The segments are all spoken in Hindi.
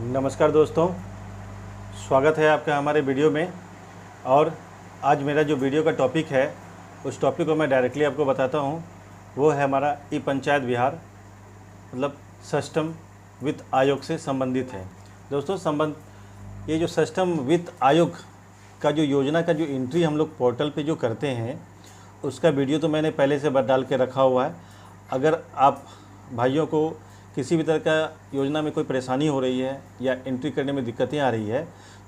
नमस्कार दोस्तों, स्वागत है आपका हमारे वीडियो में। और आज मेरा जो वीडियो का टॉपिक है उस टॉपिक को मैं डायरेक्टली आपको बताता हूँ। वो है हमारा ई पंचायत बिहार, मतलब सिस्टम वित्त आयोग से संबंधित है। दोस्तों ये जो सिस्टम वित्त आयोग का जो योजना का जो एंट्री हम लोग पोर्टल पे जो करते हैं उसका वीडियो तो मैंने पहले से डाल के रखा हुआ है। अगर आप भाइयों को किसी भी तरह का योजना में कोई परेशानी हो रही है या एंट्री करने में दिक्कतें आ रही है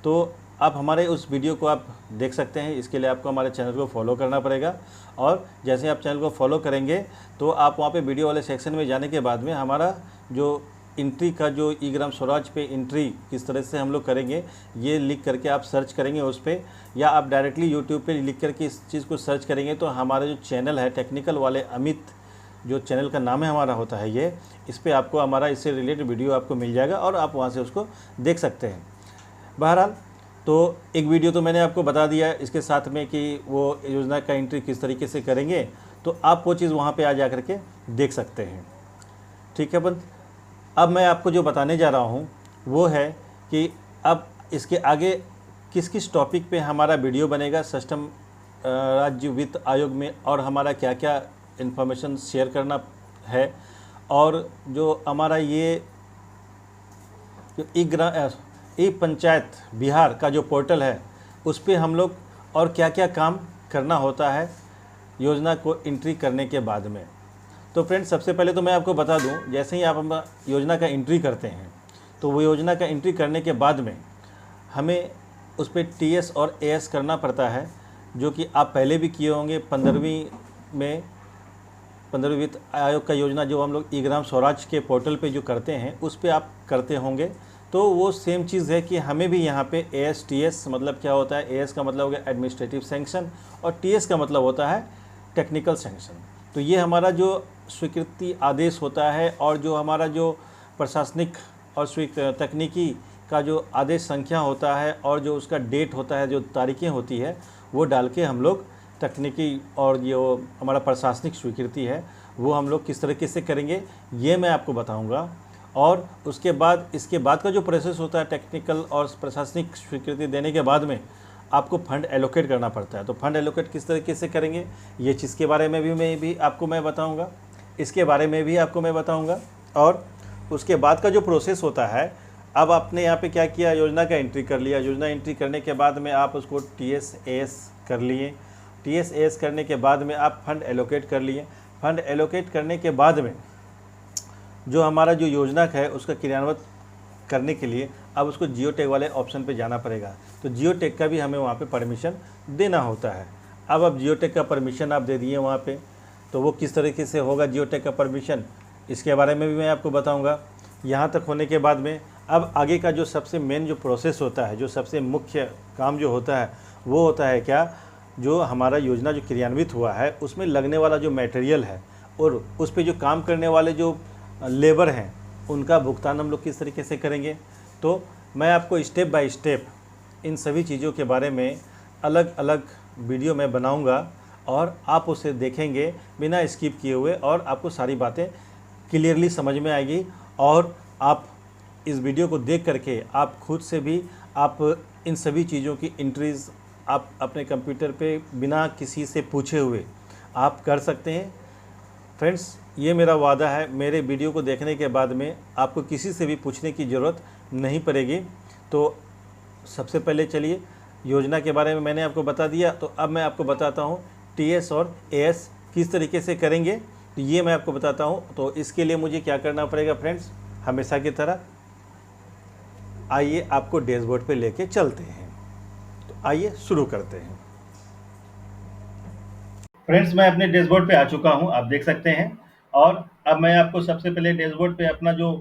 तो आप हमारे उस वीडियो को आप देख सकते हैं। इसके लिए आपको हमारे चैनल को फॉलो करना पड़ेगा, और जैसे आप चैनल को फॉलो करेंगे तो आप वहाँ पे वीडियो वाले सेक्शन में जाने के बाद में हमारा जो एंट्री का जो ई ग्राम स्वराज पे एंट्री किस तरह से हम लोग करेंगे ये लिख करके आप सर्च करेंगे उस पर, या आप डायरेक्टली यूट्यूब पे लिख करके इस चीज़ को सर्च करेंगे तो हमारा जो चैनल है टेक्निकल वाले अमित, जो चैनल का नाम है हमारा होता है ये, इस पर आपको हमारा इससे रिलेटेड वीडियो आपको मिल जाएगा और आप वहाँ से उसको देख सकते हैं। बहरहाल तो एक वीडियो तो मैंने आपको बता दिया है इसके साथ में कि वो योजना का एंट्री किस तरीके से करेंगे, तो आप वो चीज़ वहाँ पे आ जा कर के देख सकते हैं। ठीक है बंद। अब मैं आपको जो बताने जा रहा हूँ वो है कि अब इसके आगे किस किस टॉपिक पे हमारा वीडियो बनेगा सिस्टम राज्य वित्त आयोग में, और हमारा क्या क्या इन्फॉर्मेशन शेयर करना है, और जो हमारा ये जो ई पंचायत बिहार का जो पोर्टल है उस पर हम लोग और क्या क्या काम करना होता है योजना को एंट्री करने के बाद में। तो फ्रेंड्स, सबसे पहले तो मैं आपको बता दूं, जैसे ही आप हम योजना का एंट्री करते हैं तो वो योजना का एंट्री करने के बाद में हमें उस पर टीएस और एएस करना पड़ता है, जो कि आप पहले भी किए होंगे 15वीं में। 15वीं वित्त आयोग का योजना जो हम लोग ई ग्राम स्वराज के पोर्टल पे जो करते हैं उस पर आप करते होंगे। तो वो सेम चीज़ है कि हमें भी यहाँ पे एएस टीएस मतलब क्या होता है, एएस का मतलब हो गया एडमिनिस्ट्रेटिव सैंक्शन और टीएस का मतलब होता है टेक्निकल सैंक्शन। तो ये हमारा जो स्वीकृति आदेश होता है और जो हमारा जो प्रशासनिक और तकनीकी का जो आदेश संख्या होता है और जो उसका डेट होता है, जो तारीखें होती है, वो डाल के हम लोग तकनीकी और जो हमारा प्रशासनिक स्वीकृति है वो हम लोग किस तरीके से करेंगे ये मैं आपको बताऊंगा। और उसके बाद इसके बाद का जो प्रोसेस होता है टेक्निकल और प्रशासनिक स्वीकृति देने के बाद में आपको फंड एलोकेट करना पड़ता है। तो फंड एलोकेट किस तरीके से करेंगे ये चीज़ के बारे में भी आपको मैं बताऊंगा, इसके बारे में भी आपको मैं बताऊंगा। और उसके बाद का जो प्रोसेस होता है, अब आपने यहाँ पे क्या किया, योजना का एंट्री कर लिया। योजना एंट्री करने के बाद में आप उसको टीएस एएस कर लिए। टीएस एएस करने के बाद में आप फंड एलोकेट कर लिए। फंड एलोकेट करने के बाद में जो हमारा जो योजना है उसका क्रियान्वित करने के लिए अब उसको जियो टैग वाले ऑप्शन पे जाना पड़ेगा। तो जियो टैग का भी हमें वहाँ पे परमिशन देना होता है। अब जियो टैग का परमिशन आप दे दिए वहाँ पे, तो वो किस तरीके से होगा जियो टैग का परमिशन, इसके बारे में भी मैं आपको बताऊँगा। यहाँ तक होने के बाद में अब आगे का जो सबसे मेन जो प्रोसेस होता है, जो सबसे मुख्य काम जो होता है वो होता है क्या, जो हमारा योजना जो क्रियान्वित हुआ है उसमें लगने वाला जो मटेरियल है और उस पर जो काम करने वाले जो लेबर हैं उनका भुगतान हम लोग किस तरीके से करेंगे। तो मैं आपको स्टेप बाय स्टेप इन सभी चीज़ों के बारे में अलग अलग वीडियो में बनाऊंगा और आप उसे देखेंगे बिना स्किप किए हुए, और आपको सारी बातें क्लियरली समझ में आएगी। और आप इस वीडियो को देख करके आप खुद से भी आप इन सभी चीज़ों की एंट्रीज आप अपने कंप्यूटर पे बिना किसी से पूछे हुए आप कर सकते हैं। फ्रेंड्स, ये मेरा वादा है, मेरे वीडियो को देखने के बाद में आपको किसी से भी पूछने की ज़रूरत नहीं पड़ेगी। तो सबसे पहले चलिए, योजना के बारे में मैंने आपको बता दिया, तो अब मैं आपको बताता हूँ टीएस और एएस किस तरीके से करेंगे, तो ये मैं आपको बताता हूँ। तो इसके लिए मुझे क्या करना पड़ेगा फ्रेंड्स, हमेशा की तरह आइए आपको डैशबोर्ड पे लेके चलते हैं। तो आइए शुरू करते हैं। फ्रेंड्स, मैं अपने डैशबोर्ड पे आ चुका हूं, आप देख सकते हैं। और अब मैं आपको सबसे पहले डैशबोर्ड पे अपना जो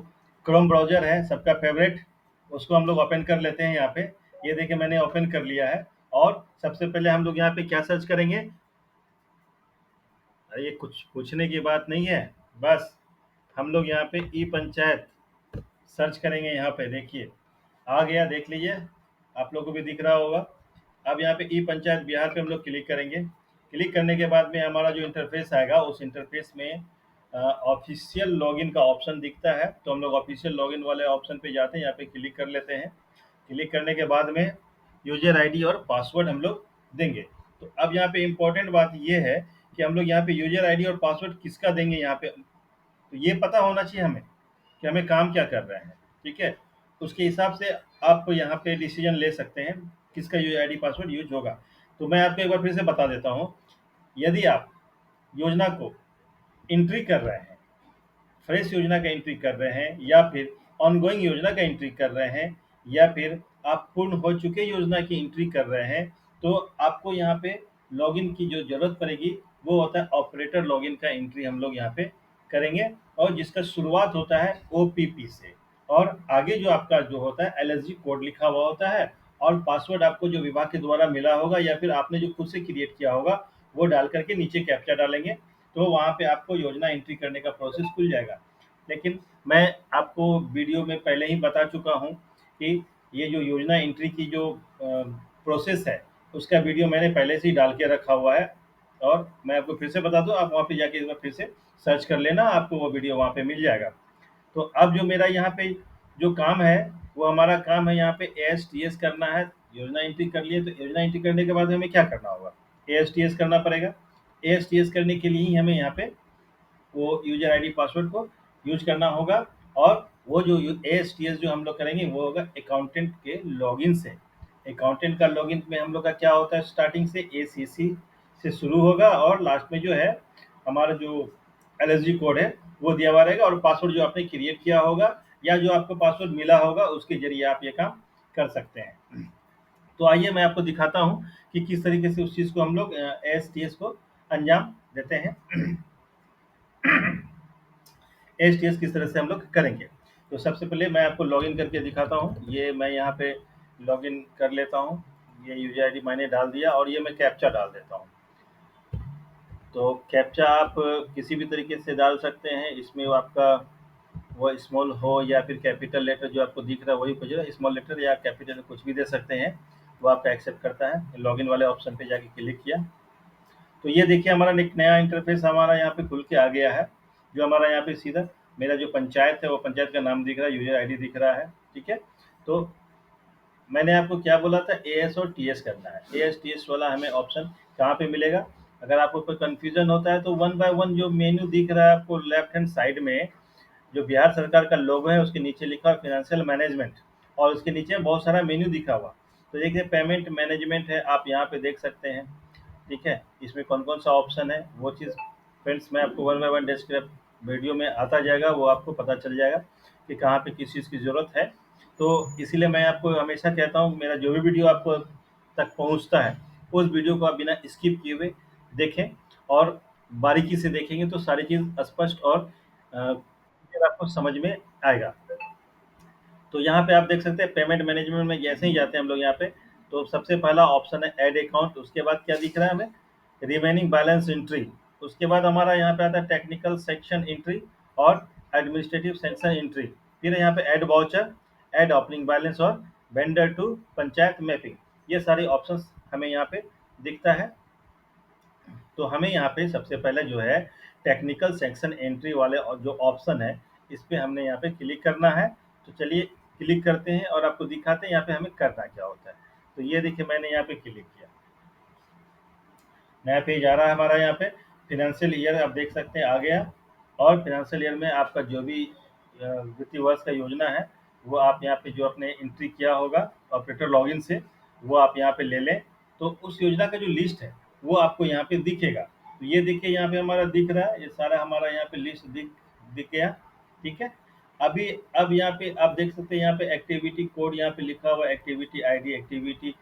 क्रोम ब्राउज़र है सबका फेवरेट, उसको हम लोग ओपन कर लेते हैं। यहाँ पे ये देखिए मैंने ओपन कर लिया है। और सबसे पहले हम लोग यहाँ पे क्या सर्च करेंगे, ये कुछ पूछने की बात नहीं है, बस हम लोग यहाँ पे ई पंचायत सर्च करेंगे। यहाँ पे देखिए आ गया, देख लीजिए, आप लोगों को भी दिख रहा होगा। अब यहाँ पे ई पंचायत बिहार पे हम लोग क्लिक करेंगे। क्लिक करने के बाद में हमारा जो इंटरफेस आएगा उस इंटरफेस में ऑफिशियल लॉगिन का ऑप्शन दिखता है, तो हम लोग ऑफिशियल लॉगिन वाले ऑप्शन पे जाते हैं, यहाँ पे क्लिक कर लेते हैं। क्लिक करने के बाद में यूजर आईडी और पासवर्ड हम लोग देंगे। तो अब यहाँ पे इम्पोर्टेंट बात ये है कि हम लोग यहाँ पे यूजर आईडी और पासवर्ड किसका देंगे यहाँ पे, तो ये पता होना चाहिए हमें कि हमें काम क्या कर रहे हैं। ठीक है, उसके हिसाब से आप यहाँ पे डिसीजन ले सकते हैं किसका यूजर आईडी पासवर्ड यूज होगा। तो मैं आपको एक बार फिर से बता देता हूँ, यदि आप योजना को एंट्री कर रहे हैं, फ्रेश योजना का एंट्री कर रहे हैं, या फिर ऑनगोइंग योजना का एंट्री कर रहे हैं, या फिर आप पूर्ण हो चुके योजना की एंट्री कर रहे हैं, तो आपको यहाँ पे लॉगिन की जो जरूरत पड़ेगी वो होता है ऑपरेटर लॉगिन का एंट्री हम लोग यहाँ पे करेंगे, और जिसका शुरुआत होता है ओपीपी से, और आगे जो आपका जो होता है एलएसजी कोड लिखा हुआ होता है, और पासवर्ड आपको जो विभाग के द्वारा मिला होगा या फिर आपने जो खुद से क्रिएट किया होगा वो डाल करके नीचे कैप्चा डालेंगे, तो वहाँ पे आपको योजना एंट्री करने का प्रोसेस खुल जाएगा। लेकिन मैं आपको वीडियो में पहले ही बता चुका हूँ कि ये जो योजना एंट्री की जो प्रोसेस है उसका वीडियो मैंने पहले से ही डाल के रखा हुआ है, और मैं आपको फिर से बता दूँ, आप वहाँ पे जाके एक बार फिर से सर्च कर लेना, आपको वो वीडियो वहाँ पे मिल जाएगा। तो अब जो मेरा यहाँ पे जो काम है वो हमारा काम है यहाँ पे ASTS करना है। योजना एंट्री कर लिए, तो योजना एंट्री करने के बाद हमें क्या करना होगा, ASTS करना पड़ेगा। ASTS करने के लिए ही हमें यहाँ पे वो यूजर आईडी पासवर्ड को यूज करना होगा, और वो जो ASTS जो हम लोग करेंगे वो होगा अकाउंटेंट के लॉगिन से। अकाउंटेंट का लॉगिन में हम लोग का क्या होता है, स्टार्टिंग से ACC से शुरू होगा, और लास्ट में जो है हमारा जो LSG कोड है वो दिया हुआ रहेगा, और पासवर्ड जो आपने क्रिएट किया होगा या जो आपको पासवर्ड मिला होगा उसके जरिए आप ये काम कर सकते हैं। तो आइए मैं आपको दिखाता हूँ कि किस तरीके से उस चीज़ को हम लोग ASTS को अंजाम देते हैं। ASTS किस तरह से हम लोग करेंगे, तो सबसे पहले मैं आपको लॉगिन करके दिखाता हूँ। ये मैं यहाँ पे लॉगिन कर लेता हूँ, ये यूजर आईडी मैंने डाल दिया, और ये मैं कैप्चा डाल देता हूँ। तो कैप्चा आप किसी भी तरीके से डाल सकते हैं, इसमें वो आपका वो स्मॉल हो या फिर कैपिटल लेटर जो आपको दिख रहा है वही कुछ, स्मॉल लेटर या कैपिटल कुछ भी दे सकते हैं, वो आपका एक्सेप्ट करता है। लॉगिन वाले ऑप्शन पे जाके क्लिक किया, तो ये देखिए हमारा एक नया इंटरफेस हमारा यहाँ पे खुल के आ गया है, जो हमारा यहाँ पे सीधा मेरा जो पंचायत है वो पंचायत का नाम दिख रहा है, यूजर आईडी दिख रहा है। ठीक है, तो मैंने आपको क्या बोला था, AS और TS करना है। ASTS वाला हमें ऑप्शन कहाँ पे मिलेगा, अगर आपको कोई कंफ्यूजन होता है तो वन बाय वन जो मेन्यू दिख रहा है आपको लेफ्ट हैंड साइड में, जो बिहार सरकार का लोगो है उसके नीचे लिखा हुआ फाइनेंशियल मैनेजमेंट, और उसके नीचे बहुत सारा मेन्यू दिखा हुआ। तो देखिए पेमेंट मैनेजमेंट है, आप यहाँ पे देख सकते हैं। ठीक है, इसमें कौन कौन सा ऑप्शन है वो चीज़ फ्रेंड्स मैं आपको वन बाय वन डिस्क्रिप वीडियो में आता जाएगा, वो आपको पता चल जाएगा कि कहाँ पे किस चीज़ की ज़रूरत है। तो इसीलिए मैं आपको हमेशा कहता हूँ मेरा जो भी वीडियो आपको तक पहुँचता है उस वीडियो को आप बिना स्किप किए हुए देखें, और बारीकी से देखेंगे तो सारी चीज़ स्पष्ट और फिर आपको समझ में आएगा। तो यहाँ पे आप देख सकते हैं पेमेंट मैनेजमेंट में जैसे ही जाते हैं हम लोग यहाँ पे, तो सबसे पहला ऑप्शन है ऐड अकाउंट, उसके बाद क्या दिख रहा है हमें, रिमेनिंग बैलेंस एंट्री, उसके बाद हमारा यहाँ पे आता है टेक्निकल सेक्शन एंट्री और एडमिनिस्ट्रेटिव सेक्शन एंट्री, फिर यहाँ पे add voucher, add opening balance और वेंडर टू पंचायत मैपिंग, ये सारे ऑप्शंस हमें यहाँ पे दिखता है। तो हमें यहाँ पे सबसे पहले जो है टेक्निकल सेक्शन एंट्री वाले जो ऑप्शन है इस पे हमने यहाँ पे क्लिक करना है। तो चलिए क्लिक करते हैं और आपको दिखाते हैं यहाँ पे हमें करना क्या होता है। तो ये देखिए मैंने यहाँ पे क्लिक किया, नया पेज आ रहा है हमारा, यहाँ पे फिनेंशियल ईयर आप देख सकते हैं आ गया, और फिनेंशियल ईयर में आपका जो भी वित्तीय वर्ष का योजना है वो आप यहाँ पे जो आपने एंट्री किया होगा ऑपरेटर लॉगिन से वो आप यहाँ पे ले लें, तो उस योजना का जो लिस्ट है वो आपको यहाँ पे दिखेगा। तो ये देखिए यहाँ पे हमारा दिख रहा है, ये सारा हमारा यहाँ पे लिस्ट दिख गया। ठीक है, अभी अब यहाँ पे आप देख सकते हैं यहाँ पे एक्टिविटी कोड यहाँ पे लिखा हुआ, एक्टिविटी आईडी, एक्टिविटी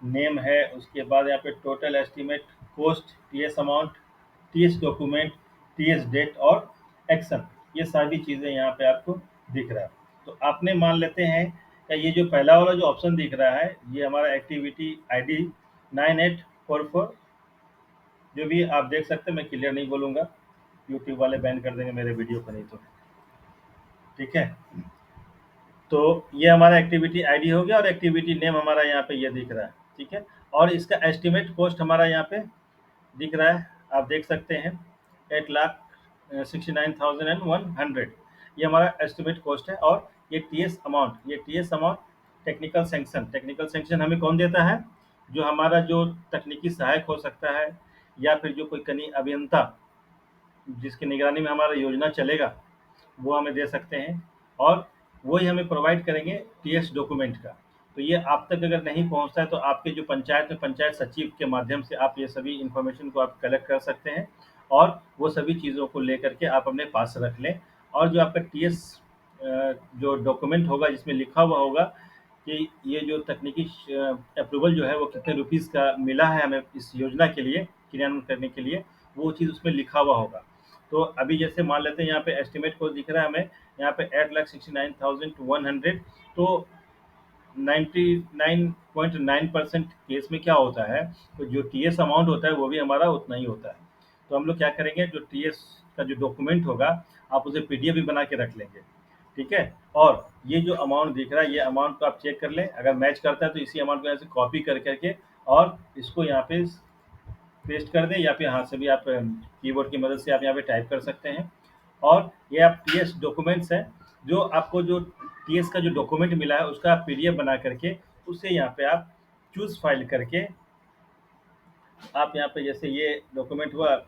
नेम है, उसके बाद यहाँ पे total estimate cost, TS amount, TS document, TS date और एक्शन, ये सारी चीज़ें यहाँ पे आपको दिख रहा है। तो आपने मान लेते हैं कि ये जो पहला वाला जो ऑप्शन दिख रहा है ये हमारा एक्टिविटी आईडी 9844, जो भी आप देख सकते हैं, मैं क्लियर नहीं बोलूँगा, यूट्यूब वाले बैन कर देंगे मेरे वीडियो को नहीं तो। ठीक है, तो ये हमारा एक्टिविटी आईडी हो गया, और एक्टिविटी नेम हमारा यहाँ पे ये दिख रहा है। ठीक है, और इसका एस्टिमेट कॉस्ट हमारा यहाँ पे दिख रहा है, आप देख सकते हैं 69,100 ये हमारा एस्टिमेट कॉस्ट है। और ये T S amount technical sanction हमें कौन देता है? जो हमारा जो तकनीकी सहायक हो सकता है, या फिर जो कोई कनीय अभियंता जिसकी निगरानी में हमारा योजना चलेगा, वो हमें दे सकते हैं। और वही हमें प्रोवाइड करेंगे टीएस डॉक्यूमेंट का। तो ये आप तक अगर नहीं पहुंचता है तो आपके जो पंचायत में पंचायत सचिव के माध्यम से आप ये सभी इन्फॉर्मेशन को आप कलेक्ट कर सकते हैं, और वो सभी चीज़ों को लेकर के आप अपने पास रख लें। और जो आपका टीएस जो डॉक्यूमेंट होगा जिसमें लिखा हुआ होगा कि ये जो तकनीकी अप्रूवल जो है वो कितने रुपीज़ का मिला है हमें इस योजना के लिए क्रियान्वयन करने के लिए, वो चीज़ उसमें लिखा हुआ होगा। तो अभी जैसे मान लेते हैं यहाँ पे एस्टिमेट को दिख रहा है हमें यहाँ पे 8,69,100। तो 99.9% केस में क्या होता है, तो जो टीएस अमाउंट होता है वो भी हमारा उतना ही होता है। तो हम लोग क्या करेंगे, जो टीएस का जो डॉक्यूमेंट होगा आप उसे पीडीएफ भी बना के रख लेंगे, ठीक है। और ये जो अमाउंट दिख रहा है, ये अमाउंट को आप चेक कर लें, अगर मैच करता है तो इसी अमाउंट को यहाँ से कॉपी कर करके और इसको यहाँ पे पेस्ट कर दें, या फिर हाथ से भी आप कीबोर्ड की मदद से आप यहाँ पे टाइप कर सकते हैं। और ये आप टीएस डॉक्यूमेंट्स है, जो आपको जो टीएस का जो डॉक्यूमेंट मिला है उसका आप पीडीएफ बना करके उसे यहाँ पे आप चूज फाइल करके आप यहाँ पे जैसे ये डॉक्यूमेंट हुआ,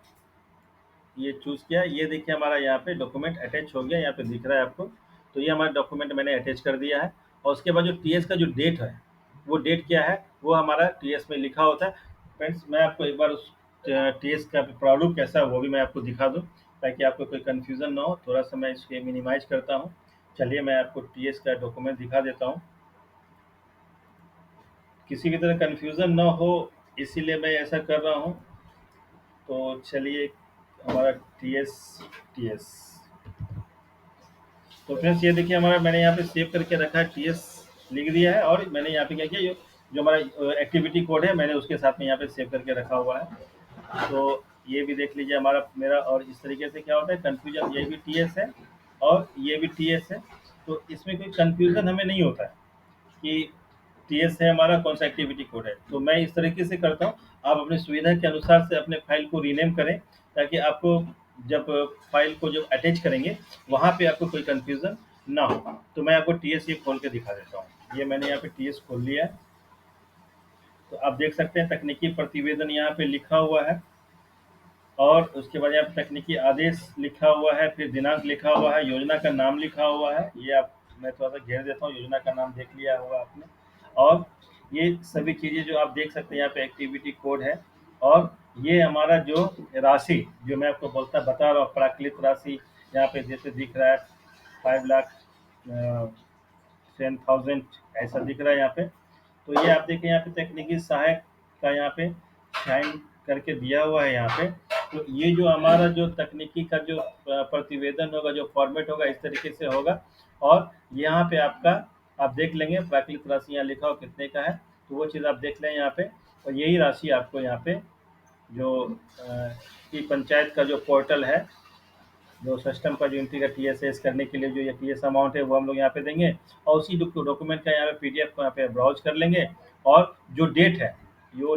ये चूज़ किया, ये देखिए हमारा यहाँ पे डॉक्यूमेंट अटैच हो गया, यहाँ पे दिख रहा है आपको। तो ये हमारा डॉक्यूमेंट मैंने अटैच कर दिया है। और उसके बाद जो टीएस का जो डेट है, वो डेट क्या है, वो हमारा टीएस में लिखा होता है। फ्रेंड्स, मैं आपको एक बार उस टीएस का प्रारूप कैसा है वो भी मैं आपको दिखा दूँ, ताकि आपको कोई कन्फ्यूज़न ना हो। थोड़ा सा मैं इसके मिनिमाइज करता हूँ। चलिए मैं आपको टीएस का डॉक्यूमेंट दिखा देता हूँ, किसी भी तरह कन्फ्यूज़न ना हो, इसीलिए मैं ऐसा कर रहा हूँ। तो चलिए, हमारा टीएस तो फ्रेंड्स ये देखिए हमारा मैंने यहाँ पे सेव करके रखा है, टीएस लिख दिया है। और मैंने यहाँ पे क्या किया, जो हमारा एक्टिविटी कोड है मैंने उसके साथ में यहाँ पे सेव करके रखा हुआ है। तो ये भी देख लीजिए हमारा मेरा। और इस तरीके से क्या होता है कन्फ्यूजन, ये भी टीएस है और ये भी टीएस है, तो इसमें कोई कन्फ्यूजन हमें नहीं होता है कि टीएस है हमारा कौन सा एक्टिविटी कोड है। तो मैं इस तरीके से करता हूँ, आप अपनी सुविधा के अनुसार से अपने फाइल को रीनेम करें, ताकि आपको जब फाइल को जब अटैच करेंगे वहाँ पे आपको कोई कन्फ्यूज़न ना हो। तो मैं आपको टीएस ये खोल के दिखा देता हूँ। ये मैंने यहाँ पे टीएस खोल लिया है। तो आप देख सकते हैं तकनीकी प्रतिवेदन यहाँ पे लिखा हुआ है, और उसके बाद यहाँ पे तकनीकी आदेश लिखा हुआ है, फिर दिनांक लिखा हुआ है, योजना का नाम लिखा हुआ है। ये आप मैं थोड़ा सा घेर देता हूँ, योजना का नाम देख लिया होगा आपने। और ये सभी चीज़ें जो आप देख सकते हैं यहाँ पे एक्टिविटी कोड है। और ये हमारा जो राशि जो मैं आपको बता रहा हूँ, प्राकृत राशि यहाँ पे जैसे दिख रहा है 5,10,000 ऐसा दिख रहा है यहाँ पे। तो ये आप देखें यहाँ पे तकनीकी सहायक का यहाँ पे साइन करके दिया हुआ है यहाँ पे। तो ये जो हमारा जो तकनीकी का जो प्रतिवेदन होगा, जो फॉर्मेट होगा, इस तरीके से होगा। और यहाँ पे आपका आप देख लेंगे प्राकृत राशि यहाँ लिखा हो कितने का है, तो वो चीज़ आप देख लें यहाँ पे। और यही राशि आपको यहाँ पे जो ई पंचायत का जो पोर्टल है, जो सिस्टम का जो एंट्री का टीएसएस करने के लिए जो ये टीएस अमाउंट है वो हम लोग यहाँ पे देंगे। और उसी डॉक्यूमेंट का यहाँ पे पीडीएफ को यहाँ पे ब्राउज कर लेंगे। और जो डेट है, यो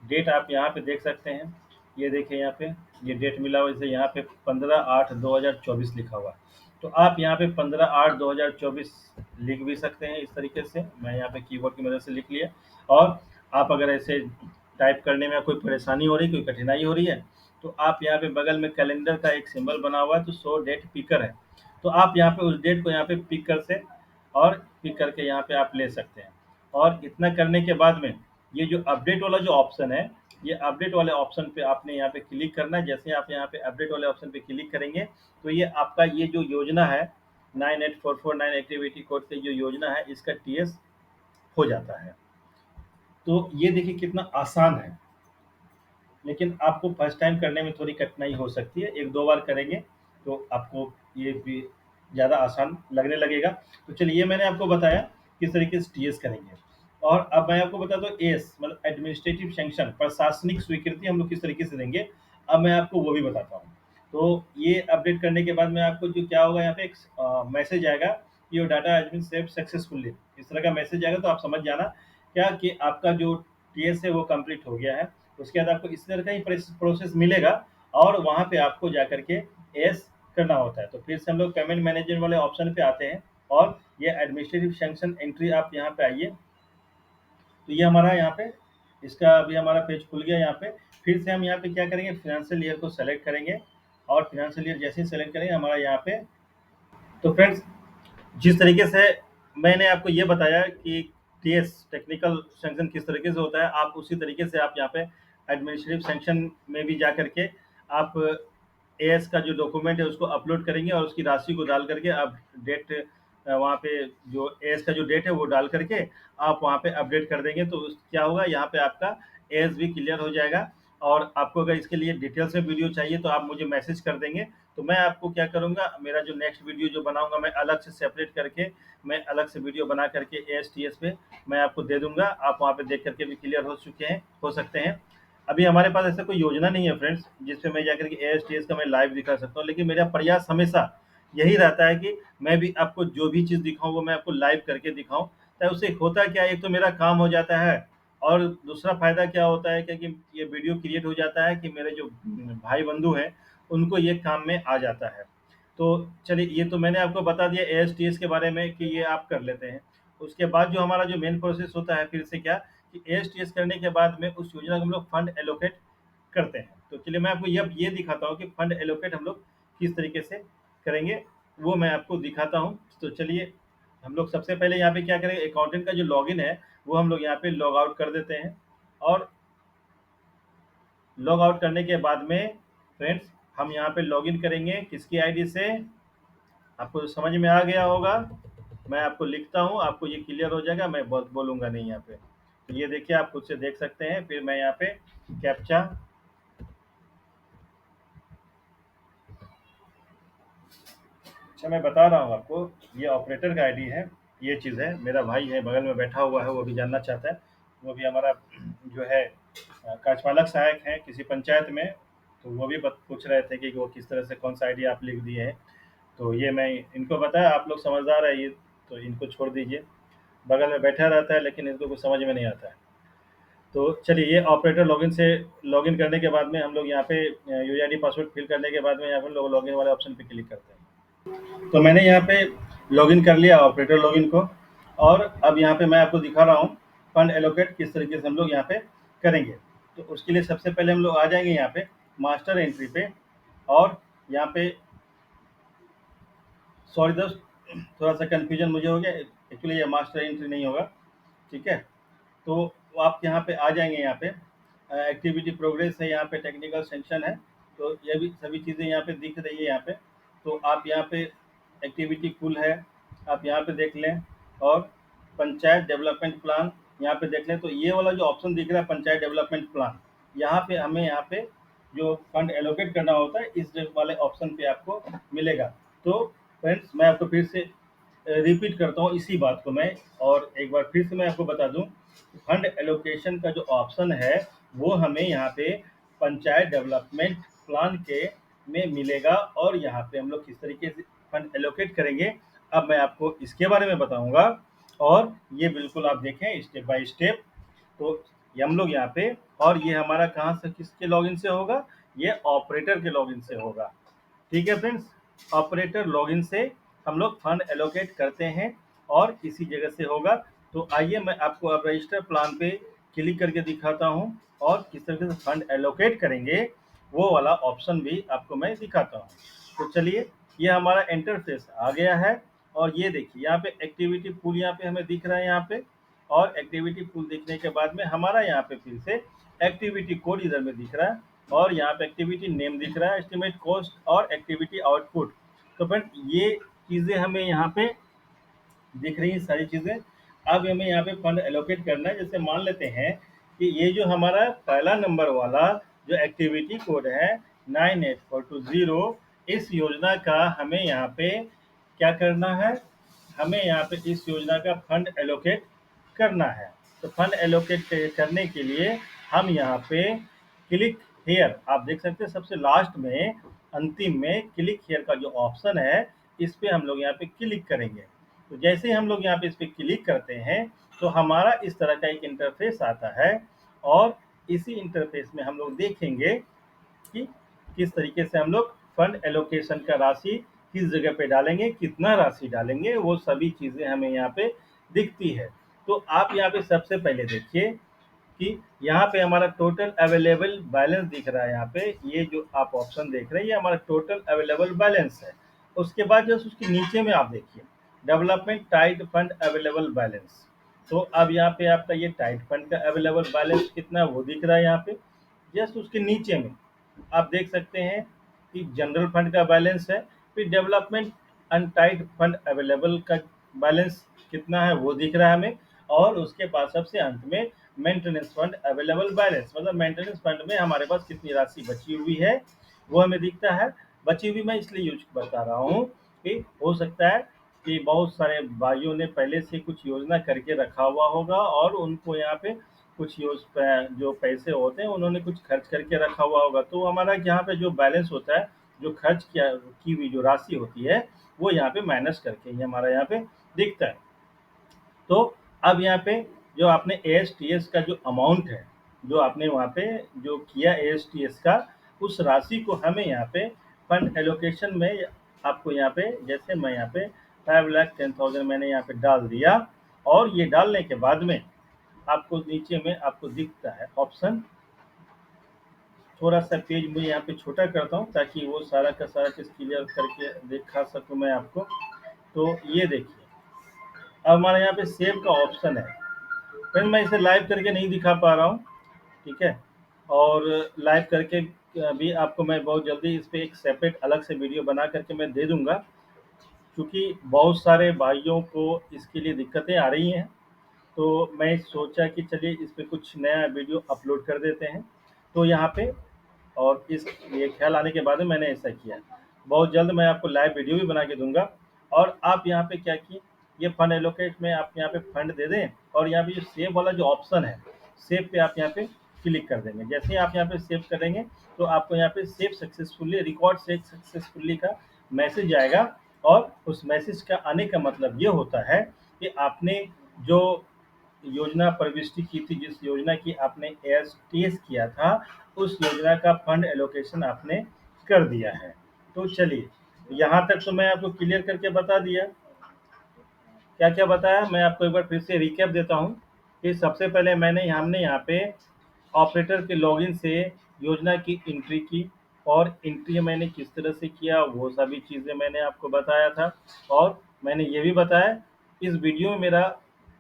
डेट आप यहाँ पे देख सकते हैं। ये देखिए यहाँ पे ये डेट मिला हुआ, जैसे यहाँ पे 15/8/2024 लिखा हुआ है। तो आप यहाँ पे 15/8/2024 लिख भी सकते हैं इस तरीके से। मैं यहाँ पे कीबोर्ड की मदद से लिख लिया। और आप अगर ऐसे टाइप करने में कोई परेशानी हो रही, कोई कठिनाई हो रही है, तो आप यहाँ पे बगल में कैलेंडर का एक सिंबल बना हुआ है, तो शो डेट पिकर है। तो आप यहाँ पे उस डेट को यहाँ पे पिक कर से और पिक करके यहाँ पे आप ले सकते हैं। और इतना करने के बाद में ये जो अपडेट वाला जो ऑप्शन है, ये अपडेट वाले ऑप्शन पे आपने यहाँ पे क्लिक करना है। जैसे आप यहाँ पे अपडेट वाले ऑप्शन पे क्लिक करेंगे तो ये आपका ये जो योजना है 98449 एक्टिविटी कोड की जो योजना है, इसका टीएस हो जाता है। तो ये देखिए कितना आसान है, लेकिन आपको फर्स्ट टाइम करने में थोड़ी कठिनाई हो सकती है। 1-2 बार करेंगे तो आपको ये भी ज़्यादा आसान लगने लगेगा। तो चलिए, ये मैंने आपको बताया किस तरीके से टीएस करेंगे। और अब मैं आपको बताता हूँ एस मतलब एडमिनिस्ट्रेटिव सैंक्शन, प्रशासनिक स्वीकृति हम लोग किस तरीके से देंगे, अब मैं आपको वो भी बताता हूँ। तो ये अपडेट करने के बाद में आपको जो क्या होगा, यहाँ पे एक मैसेज आएगा, your data has been saved successfully. इस तरह का मैसेज आएगा, तो आप समझ जाना क्या कि आपका जो टीएस है वो कंप्लीट हो गया है। उसके बाद आपको इस तरह का ही प्रोसेस मिलेगा, और वहाँ पे आपको जा करके एस करना होता है। तो फिर से हम लोग पेमेंट मैनेजमेंट वाले ऑप्शन पे आते हैं और ये एडमिनिस्ट्रेटिव सैंक्शन एंट्री आप यहाँ पे आइए। तो ये हमारा यहाँ पे इसका अभी हमारा पेज खुल गया। यहाँ पे फिर से हम यहाँ पे क्या करेंगे, फिनेंशियल ईयर को सेलेक्ट करेंगे और फिनेंशियल ईयर जैसे ही सेलेक्ट करेंगे हमारा यहाँ पे। तो फ्रेंड्स, जिस तरीके से मैंने आपको ये बताया कि टीएस टेक्निकल सैंक्शन किस तरीके से होता है, आप उसी तरीके से आप यहाँ पे एडमिनिस्ट्रेटिव सैंक्शन में भी जा करके आप एएस का जो डॉक्यूमेंट है उसको अपलोड करेंगे और उसकी राशि को डाल करके आप डेट वहाँ पे जो एएस का जो डेट है वो डाल करके आप वहाँ पे अपडेट कर देंगे। तो क्या होगा, यहाँ पे आपका एएस भी क्लियर हो जाएगा। और आपको अगर इसके लिए डिटेल से वीडियो चाहिए तो आप मुझे मैसेज कर देंगे, तो मैं आपको क्या करूँगा, मेरा जो नेक्स्ट वीडियो जो बनाऊँगा मैं अलग से सेपरेट करके मैं अलग से वीडियो बना करके एएसटीएस पे मैं आपको दे दूँगा। आप वहाँ पे देख करके भी क्लियर हो सकते हैं। अभी हमारे पास ऐसा कोई योजना नहीं है फ्रेंड्स जिसपे मैं जाकर के एएसटीएस का मैं लाइव दिखा सकता हूँ, लेकिन मेरा प्रयास हमेशा यही रहता है कि मैं भी आपको जो भी चीज़ दिखाऊँ वो मैं आपको लाइव करके दिखाऊँ। तो उससे होता क्या है, एक तो मेरा काम हो जाता है और दूसरा फ़ायदा क्या होता है कि ये वीडियो क्रिएट हो जाता है कि मेरे जो भाई बंधु हैं उनको ये काम में आ जाता है। तो चलिए, ये तो मैंने आपको बता दिया एएसटीएस के बारे में कि ये आप कर लेते हैं। उसके बाद जो हमारा जो मेन प्रोसेस होता है फिर से क्या, कि एएसटीएस करने के बाद में उस योजना को हम लोग फंड एलोकेट करते हैं। तो चलिए मैं आपको ये दिखाता हूँ कि फंड एलोकेट हम लोग किस तरीके से करेंगे, वो मैं आपको दिखाता हूँ। तो चलिए, हम लोग सबसे पहले यहाँ पे क्या करेंगे, अकाउंटेंट का जो लॉगिन है वो हम लोग यहाँ पे लॉग आउट कर देते हैं। और लॉग आउट करने के बाद में फ्रेंड्स हम यहाँ पे लॉगिन करेंगे किसकी आईडी से, आपको समझ में आ गया होगा। मैं आपको लिखता हूँ, आपको ये क्लियर हो जाएगा, मैं बोलूँगा नहीं यहाँ पे। तो ये देखिए, आप खुद से देख सकते हैं। फिर मैं यहाँ पे कैप्चा, अच्छा मैं बता रहा हूँ आपको, ये ऑपरेटर का आईडी है, ये चीज़ है। मेरा भाई है बगल में बैठा हुआ है, वो भी जानना चाहता है। वो भी हमारा जो है कार्यपालक सहायक है किसी पंचायत में। तो वो भी पूछ रहे थे कि वो किस तरह से कौन सा आईडी आप लिख दिए हैं। तो ये मैं इनको बताया, आप लोग समझदार है ये, तो इनको छोड़ दीजिए। बगल में बैठा रहता है लेकिन इनको कुछ समझ में नहीं आता है। तो चलिए, ये ऑपरेटर लॉगिन से लॉगिन करने के बाद में हम लोग यहाँ पे यूआईडी पासवर्ड फिल करने के बाद में यहाँ पे लोग लॉगिन वाले ऑप्शन पे क्लिक करते हैं। तो मैंने यहाँ पे लॉगिन कर लिया ऑपरेटर लॉगिन को। और अब यहाँ पे मैं आपको दिखा रहा हूँ फंड एलोकेट किस तरीके से हम लोग यहाँ पे करेंगे। तो उसके लिए सबसे पहले हम लोग आ जाएंगे यहाँ पे मास्टर एंट्री पे। और यहाँ पे सॉरी दोस्त, थोड़ा सा कन्फ्यूजन मुझे हो गया, एक्चुअली ये मास्टर एंट्री नहीं होगा, ठीक है। तो आप यहाँ पे आ जाएंगे, यहाँ पे एक्टिविटी प्रोग्रेस है, यहाँ पे टेक्निकल सेंक्शन है। तो ये भी सभी चीज़ें यहाँ पे दिख रही है यहाँ पे। तो आप यहाँ पे एक्टिविटी फुल है, आप यहाँ पे देख लें। और पंचायत डेवलपमेंट प्लान यहाँ पे देख लें। तो ये वाला जो ऑप्शन दिख रहा है पंचायत डेवलपमेंट प्लान, यहाँ पे हमें यहाँ पे जो फंड एलोकेट करना होता है इस वाले ऑप्शन पे आपको मिलेगा। तो फ्रेंड्स, मैं आपको फिर से रिपीट करता हूँ इसी बात को मैं, और एक बार फिर से मैं आपको बता दूं, फंड एलोकेशन का जो ऑप्शन है वो हमें यहाँ पे पंचायत डेवलपमेंट प्लान के में मिलेगा। और यहाँ पे हम लोग किस तरीके से फंड एलोकेट करेंगे अब मैं आपको इसके बारे में बताऊंगा। और ये बिल्कुल आप देखें स्टेप बाय स्टेप। तो ये हम लोग यहाँ पे, और ये हमारा कहाँ से किसके लॉगिन से होगा, ये ऑपरेटर के लॉगिन से होगा। ठीक है फ्रेंड्स, ऑपरेटर लॉगिन से हम लोग फंड एलोकेट करते हैं और इसी जगह से होगा। तो आइए मैं आपको अब रजिस्टर प्लान पे क्लिक करके दिखाता हूँ और किस तरीके से फंड एलोकेट करेंगे वो वाला ऑप्शन भी आपको मैं दिखाता हूँ। तो चलिए, ये हमारा इंटरफेस आ गया है। और ये देखिए यहाँ पे एक्टिविटी पूल यहाँ पे हमें दिख रहा है यहाँ पे। और एक्टिविटी पूल दिखने के बाद में हमारा यहाँ पे फिर से एक्टिविटी कोड इधर में दिख रहा है। और यहाँ पे एक्टिविटी नेम दिख रहा है, एस्टिमेट कॉस्ट और एक्टिविटी आउटपुट। तो फ्रेंड, ये चीज़ें हमें यहाँ पे दिख रही हैं सारी चीज़ें। अब हमें यहाँ पे फंड एलोकेट करना है। जैसे मान लेते हैं कि ये जो हमारा पहला नंबर वाला जो एक्टिविटी कोड है 98420, इस योजना का हमें यहाँ पे क्या करना है, हमें यहाँ पे इस योजना का फंड एलोकेट करना है। तो फंड एलोकेट करने के लिए हम यहाँ पे क्लिक हेयर, आप देख सकते हैं सबसे लास्ट में अंतिम में क्लिक हेयर का जो ऑप्शन है इस पे हम लोग यहाँ पे क्लिक करेंगे। तो जैसे ही हम लोग यहाँ पे इस पे क्लिक करते हैं तो हमारा इस तरह का एक इंटरफेस आता है। और इसी इंटरफेस में हम लोग देखेंगे कि किस तरीके से हम लोग फंड एलोकेशन का राशि किस जगह पे डालेंगे, कितना राशि डालेंगे, वो सभी चीज़ें हमें यहाँ पे दिखती है। तो आप यहाँ पे सबसे पहले देखिए कि यहाँ पे हमारा टोटल अवेलेबल बैलेंस दिख रहा है। यहाँ पे ये जो आप ऑप्शन देख रहे हैं, ये हमारा टोटल अवेलेबल बैलेंस है। उसके बाद जस्ट उसके नीचे में आप देखिए development tight fund available balance. तो अब यहाँ पे आपका ये टाइट फंड का अवेलेबल बैलेंस कितना है वो दिख रहा है। यहाँ पे जस्ट उसके नीचे में आप देख सकते हैं कि जनरल फंड का बैलेंस है, फिर डेवलपमेंट अनटाइड फंड अवेलेबल का बैलेंस कितना है वो दिख रहा है हमें, और उसके बाद सबसे अंत में मेंटेनेंस फंड अवेलेबल बैलेंस, मतलब मेंटेनेंस फंड में हमारे पास कितनी राशि बची हुई है वो हमें दिखता है। बची हुई मैं इसलिए यूज बता रहा हूँ कि हो सकता है कि बहुत सारे भाइयों ने पहले से कुछ योजना करके रखा हुआ होगा और उनको यहाँ पे कुछ जो पैसे होते हैं उन्होंने कुछ खर्च करके रखा हुआ होगा, तो हमारा यहाँ पे जो बैलेंस होता है, जो खर्च किया की हुई जो राशि होती है वो यहाँ पे माइनस करके ही हमारा यहाँ पे दिखता है। तो अब यहाँ पे जो आपने एएसटीएस का जो अमाउंट है, जो आपने वहाँ पे जो किया एएसटीएस का, उस राशि को हमें यहाँ पे फंड एलोकेशन में आपको यहाँ पे, जैसे मैं यहाँ पे 5,10,000 मैंने यहाँ पे डाल दिया, और ये डालने के बाद में आपको नीचे में आपको दिखता है ऑप्शन। थोड़ा सा पेज में यहाँ पे छोटा करता हूँ ताकि वो सारा का सारा चीज़ क्लियर करके दिखा सकूँ मैं आपको। तो ये देखिए अब हमारे यहाँ पे सेव का ऑप्शन है। फिर मैं इसे लाइव करके नहीं दिखा पा रहा हूँ, ठीक है, और लाइव करके भी आपको मैं बहुत जल्दी इस पे एक सेपरेट अलग से वीडियो बना करके मैं दे दूंगा, क्योंकि बहुत सारे भाइयों को इसके लिए दिक्कतें आ रही हैं। तो मैं सोचा कि चलिए इस पे कुछ नया वीडियो अपलोड कर देते हैं। तो यहाँ पे और इस ये ख्याल आने के बाद में मैंने ऐसा किया। बहुत जल्द मैं आपको लाइव वीडियो भी बना के दूंगा। और आप यहाँ पे क्या किए, ये फंड एलोकेट में आप यहाँ पे फंड दे दें, और यहाँ पे जो सेव वाला जो ऑप्शन है, सेव पे आप यहाँ पे क्लिक कर देंगे। जैसे ही आप यहाँ पे सेव करेंगे तो आपको यहाँ पे save successfully, record save successfully का मैसेज आएगा। और उस मैसेज का आने का मतलब ये होता है कि आपने जो योजना प्रविष्टि की थी, जिस योजना की आपने एएसटीएस किया था, उस योजना का फंड एलोकेशन आपने कर दिया है। तो चलिए यहाँ तक तो मैं आपको क्लियर करके बता दिया। क्या क्या बताया मैं आपको एक बार फिर से रिकैप देता हूँ कि सबसे पहले हमने यहाँ पे ऑपरेटर के लॉगिन से योजना की एंट्री की, और एंट्री मैंने किस तरह से किया वो सभी चीज़ें मैंने आपको बताया था। और मैंने ये भी बताया इस वीडियो में मेरा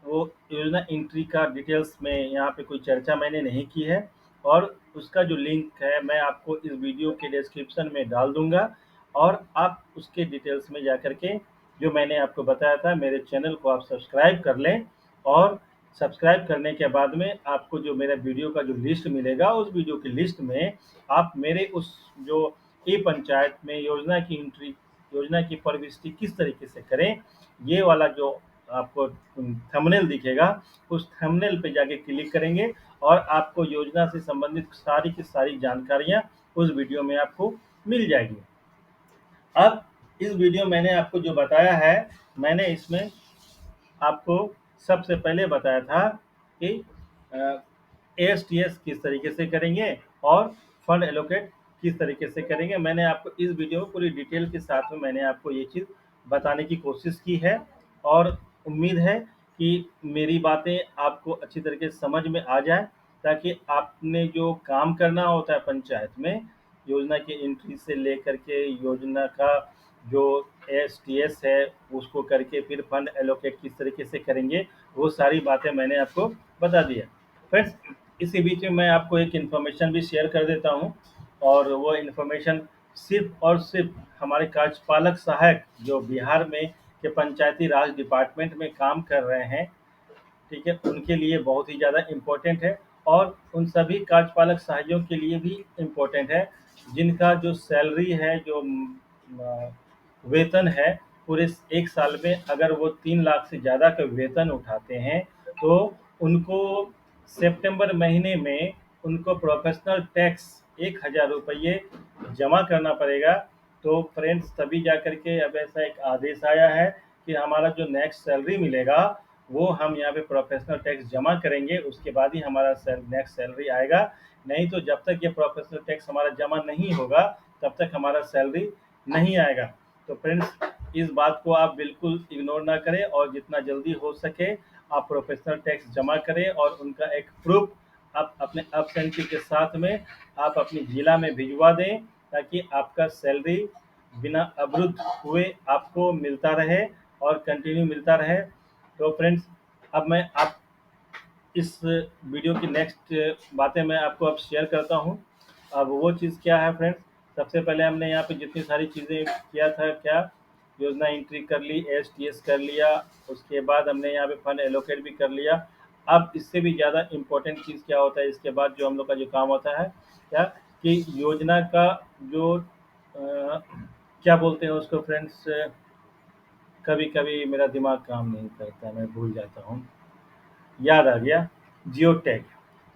वो योजना एंट्री का डिटेल्स में यहाँ पे कोई चर्चा मैंने नहीं की है, और उसका जो लिंक है मैं आपको इस वीडियो के डिस्क्रिप्शन में डाल दूंगा, और आप उसके डिटेल्स में जा कर के जो मैंने आपको बताया था मेरे चैनल को आप सब्सक्राइब कर लें। और सब्सक्राइब करने के बाद में आपको जो मेरा वीडियो का जो लिस्ट मिलेगा, उस वीडियो की लिस्ट में आप मेरे उस जो ई पंचायत में योजना की एंट्री, योजना की प्रविष्टि किस तरीके से करें, ये वाला जो आपको थंबनेल दिखेगा, उस थंबनेल पे जाके क्लिक करेंगे और आपको योजना से संबंधित सारी की सारी जानकारियाँ उस वीडियो में आपको मिल जाएगी। अब इस वीडियो मैंने आपको जो बताया है, मैंने इसमें आपको सबसे पहले बताया था कि एएसटीएस किस तरीके से करेंगे और फंड एलोकेट किस तरीके से करेंगे। मैंने आपको इस वीडियो में पूरी डिटेल के साथ में मैंने आपको ये चीज़ बताने की कोशिश की है, और उम्मीद है कि मेरी बातें आपको अच्छी तरीके से समझ में आ जाए, ताकि आपने जो काम करना होता है पंचायत में, योजना की एंट्री से लेकर के योजना का जो एएसटीएस है उसको करके फिर फंड एलोकेट किस तरीके से करेंगे, वो सारी बातें मैंने आपको बता दी है। फ्रेंड्स, इसी बीच में मैं आपको एक इन्फॉर्मेशन भी शेयर कर देता हूँ, और वो इन्फॉर्मेशन सिर्फ और सिर्फ हमारे कार्यपालक सहायक जो बिहार में के पंचायती राज डिपार्टमेंट में काम कर रहे हैं, ठीक है, उनके लिए बहुत ही ज़्यादा इम्पोर्टेंट है, और उन सभी कार्यपालक सहायों के लिए भी इम्पोर्टेंट है जिनका जो सैलरी है, जो वेतन है, पूरे एक साल में अगर वो 3 लाख से ज़्यादा का वेतन उठाते हैं, तो उनको सितंबर महीने में उनको प्रोफेशनल टैक्स 1,000 रुपये जमा करना पड़ेगा। तो फ्रेंड्स, तभी जा कर के अब ऐसा एक आदेश आया है कि हमारा जो नेक्स्ट सैलरी मिलेगा वो हम यहाँ पे प्रोफेशनल टैक्स जमा करेंगे, उसके बाद ही हमारा नेक्स्ट सैलरी आएगा। नहीं तो जब तक ये प्रोफेशनल टैक्स हमारा जमा नहीं होगा तब तक हमारा सैलरी नहीं आएगा। तो फ्रेंड्स, इस बात को आप बिल्कुल इग्नोर ना करें और जितना जल्दी हो सके आप प्रोफेशनल टैक्स जमा करें और उनका एक प्रूफ आप अपने एब्सेंटी के साथ में आप अपनी जिला में भिजवा दें, ताकि आपका सैलरी बिना अवरुद्ध हुए आपको मिलता रहे और कंटिन्यू मिलता रहे। तो फ्रेंड्स, अब मैं आप इस वीडियो की नेक्स्ट बातें मैं आपको अब शेयर करता हूँ। अब वो चीज़ क्या है फ्रेंड्स, सबसे पहले हमने यहाँ पे जितनी सारी चीज़ें किया था, क्या योजना एंट्री कर ली, एसटीएस कर लिया, उसके बाद हमने यहाँ पे फंड एलोकेट भी कर लिया। अब इससे भी ज़्यादा इम्पोर्टेंट चीज़ क्या होता है, इसके बाद जो हम लोग का जो काम होता है क्या, कि योजना का जो क्या बोलते हैं उसको फ्रेंड्स, कभी कभी मेरा दिमाग काम नहीं करता, मैं भूल जाता हूँ, याद आ गया, जियो टैग।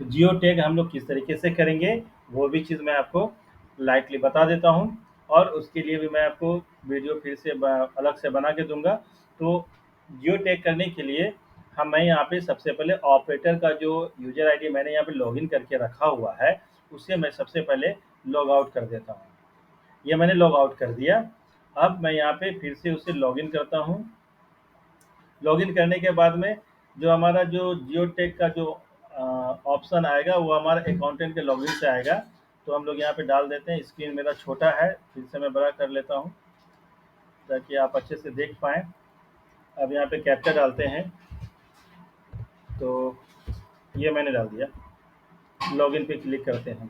तो जियो टैग हम लोग किस तरीके से करेंगे वो भी चीज़ मैं आपको लाइटली बता देता हूँ, और उसके लिए भी मैं आपको वीडियो फिर से अलग से बना के दूंगा। तो जियो टैग करने के लिए मैं यहाँ पे सबसे पहले ऑपरेटर का जो यूजर आईडी मैंने यहाँ पे लॉगिन करके रखा हुआ है, उससे मैं सबसे पहले लॉग आउट कर देता हूँ। ये मैंने लॉग आउट कर दिया। अब मैं यहाँ पे फिर से उसे लॉगिन करता हूँ। लॉगिन करने के बाद में जो हमारा जो जियो टेक का जो ऑप्शन आएगा वो हमारा अकाउंटेंट के लॉगिन से आएगा। तो हम लोग यहाँ पे डाल देते हैं। स्क्रीन मेरा छोटा है, फिर से मैं बड़ा कर लेता हूँ ताकि आप अच्छे से देख पाएँ। अब यहाँ पे कैप्चा डालते हैं, तो ये मैंने डाल दिया। लॉगिन पे क्लिक करते हैं।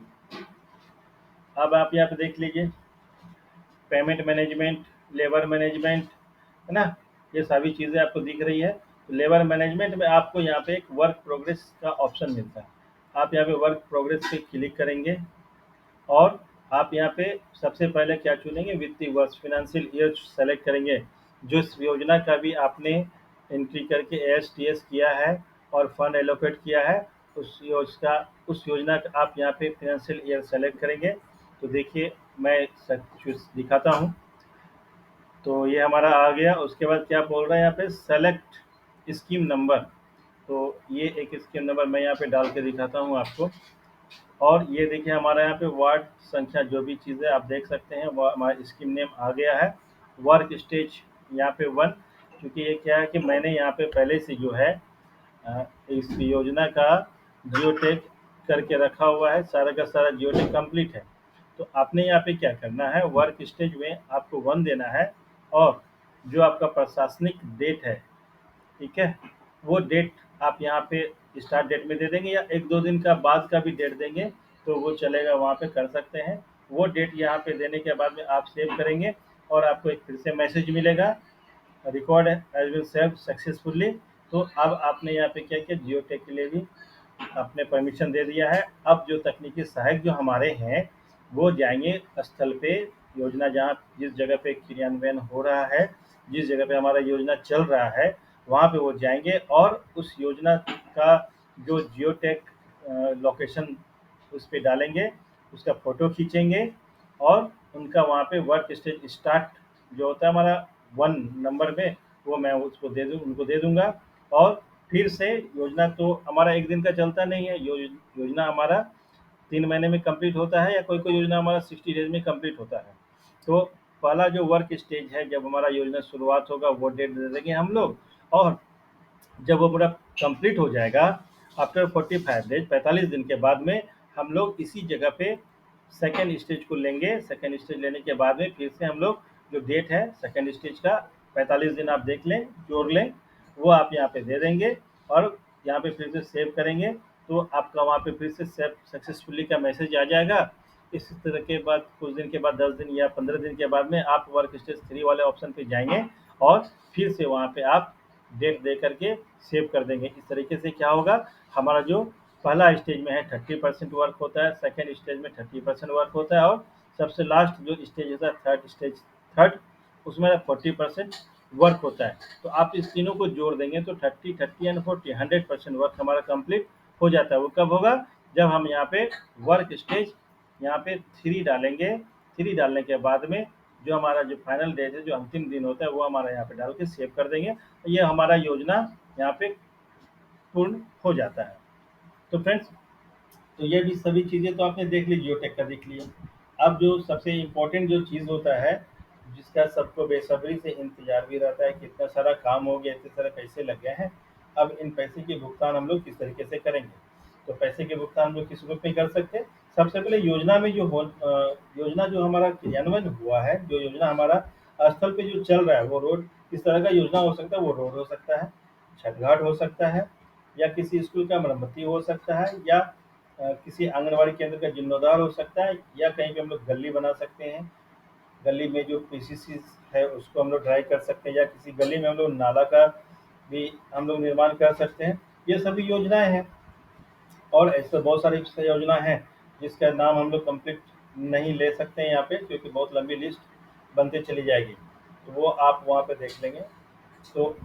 अब आप यहाँ पे देख लीजिए, पेमेंट मैनेजमेंट, लेबर मैनेजमेंट, है ना, ये सभी चीज़ें आपको दिख रही है। तो लेबर मैनेजमेंट में आपको यहाँ पे एक वर्क प्रोग्रेस का ऑप्शन मिलता है। आप यहाँ पे वर्क प्रोग्रेस पे क्लिक करेंगे और आप यहाँ पे सबसे पहले क्या चुनेंगे, वित्तीय वर्ष, फाइनेंशियल ईयर सेलेक्ट करेंगे। जो इस योजना का भी आपने एंट्री करके एएसटीएस किया है और फंड एलोकेट किया है, उस योजना का आप यहाँ पे फाइनेंशियल ईयर सेलेक्ट करेंगे। तो देखिए मैं सब कुछ दिखाता हूँ। तो ये हमारा आ गया। उसके बाद क्या बोल रहा है यहाँ पे, सेलेक्ट स्कीम नंबर। तो ये एक स्कीम नंबर मैं यहाँ पे डाल के दिखाता हूँ आपको। और ये देखिए हमारा यहाँ पे वार्ड संख्या, जो भी चीज़ें आप देख सकते हैं वो हमारा स्कीम नेम आ गया है। वर्क स्टेज यहाँ पे 1, क्योंकि ये क्या है कि मैंने यहाँ पे पहले से जो है इस योजना का जियोटेक करके रखा हुआ है, सारा का सारा जियोटेक कंप्लीट है। तो आपने यहाँ पे क्या करना है, वर्क स्टेज में आपको 1 देना है, और जो आपका प्रशासनिक डेट है, ठीक है, वो डेट आप यहाँ पे स्टार्ट डेट में दे देंगे, या 1-2 दिन का बाद का भी डेट देंगे तो वो चलेगा, वहाँ पे कर सकते हैं। वो डेट यहाँ पे देने के बाद में आप सेव करेंगे और आपको एक फिर से मैसेज मिलेगा, record has been saved successfully. तो अब आपने यहाँ पे क्या किया, जियो टेक के लिए भी आपने परमिशन दे दिया है। अब जो तकनीकी सहायक जो हमारे हैं वो जाएंगे स्थल पे, योजना जहाँ जिस जगह पे क्रियान्वयन हो रहा है, जिस जगह पे हमारा योजना चल रहा है, वहाँ पे वो जाएंगे और उस योजना का जो जियो टेक लोकेशन उस पर डालेंगे, उसका फ़ोटो खींचेंगे और उनका वहाँ पे वर्क स्टेज स्टार्ट जो होता है हमारा 1 नंबर में, वो मैं उसको उनको दे दूँगा। और फिर से योजना तो हमारा 1 दिन का चलता नहीं है, योजना हमारा 3 महीने में कंप्लीट होता है, या कोई-कोई योजना हमारा 60 डेज़ में कंप्लीट होता है। तो पहला जो वर्क स्टेज है, जब हमारा योजना शुरुआत होगा वो डेट दे देंगे हम लोग, और जब वो पूरा कंप्लीट हो जाएगा आफ्टर 45 डेज, 45 दिन के बाद में हम लोग इसी जगह पे सेकेंड स्टेज को लेंगे। सेकेंड स्टेज लेने के बाद में फिर से हम लोग जो डेट है सेकेंड स्टेज का 45 दिन आप देख लें, जोड़ लें, वो आप यहाँ पे दे देंगे और यहाँ पे फिर से सेव करेंगे। तो आपका वहाँ पे फिर से सेव सक्सेसफुली का मैसेज आ जाएगा। इस तरह के बाद कुछ दिन के बाद 10 दिन या 15 दिन के बाद में आप वर्क स्टेज 3 वाले ऑप्शन पे जाएंगे और फिर से वहाँ पे आप डेट दे करके सेव कर देंगे। इस तरीके से क्या होगा, हमारा जो पहला स्टेज में है 30% वर्क होता है, सेकेंड स्टेज में 30% वर्क होता है, और सबसे लास्ट जो स्टेज होता है थर्ड, उसमें 40% वर्क होता है। तो आप इस तीनों को जोड़ देंगे तो 30 एंड 40 100% वर्क हमारा कंप्लीट हो जाता है। वो कब होगा, जब हम यहाँ पे वर्क स्टेज यहाँ पे 3 डालेंगे। 3 डालने के बाद में जो हमारा जो फाइनल डेट है, जो अंतिम दिन होता है, वो हमारा यहाँ पे डाल के सेव कर देंगे। ये हमारा योजना यहाँ पे पूर्ण हो जाता है। तो फ्रेंड्स, तो ये भी सभी चीज़ें तो आपने देख ली, जियोटेक का देख लिया। अब जो सबसे इम्पोर्टेंट जो चीज़ होता है, जिसका सबको बेसब्री से इंतजार भी रहता है कि इतना सारा काम हो गया, इतने सारे पैसे लग गए हैं, अब इन पैसे के भुगतान हम लोग किस तरीके से करेंगे। तो पैसे के भुगतान हम लोग किस रूप में कर सकते हैं। सबसे पहले योजना में योजना जो हमारा क्रियान्वयन हुआ है, जो योजना हमारा स्थल पे जो चल रहा है, वो रोड किस तरह का योजना हो सकता है। वो रोड हो सकता है, छठ घाट हो सकता है, या किसी स्कूल का मरम्मती हो सकता है, या किसी आंगनबाड़ी केंद्र का जीर्णोद्धार हो सकता है, या कहीं पे हम लोग गली बना सकते हैं। गली में जो पीसीसी है उसको हम लोग ट्राई कर सकते हैं, या किसी गली में हम लोग नाला का भी हम लोग निर्माण कर सकते हैं। ये सभी योजनाएं हैं, और ऐसे बहुत सारी योजना हैं जिसका नाम हम लोग कंप्लीट नहीं ले सकते हैं यहाँ पे, क्योंकि बहुत लंबी लिस्ट बनते चली जाएगी। तो वो आप वहाँ पे देख लेंगे। तो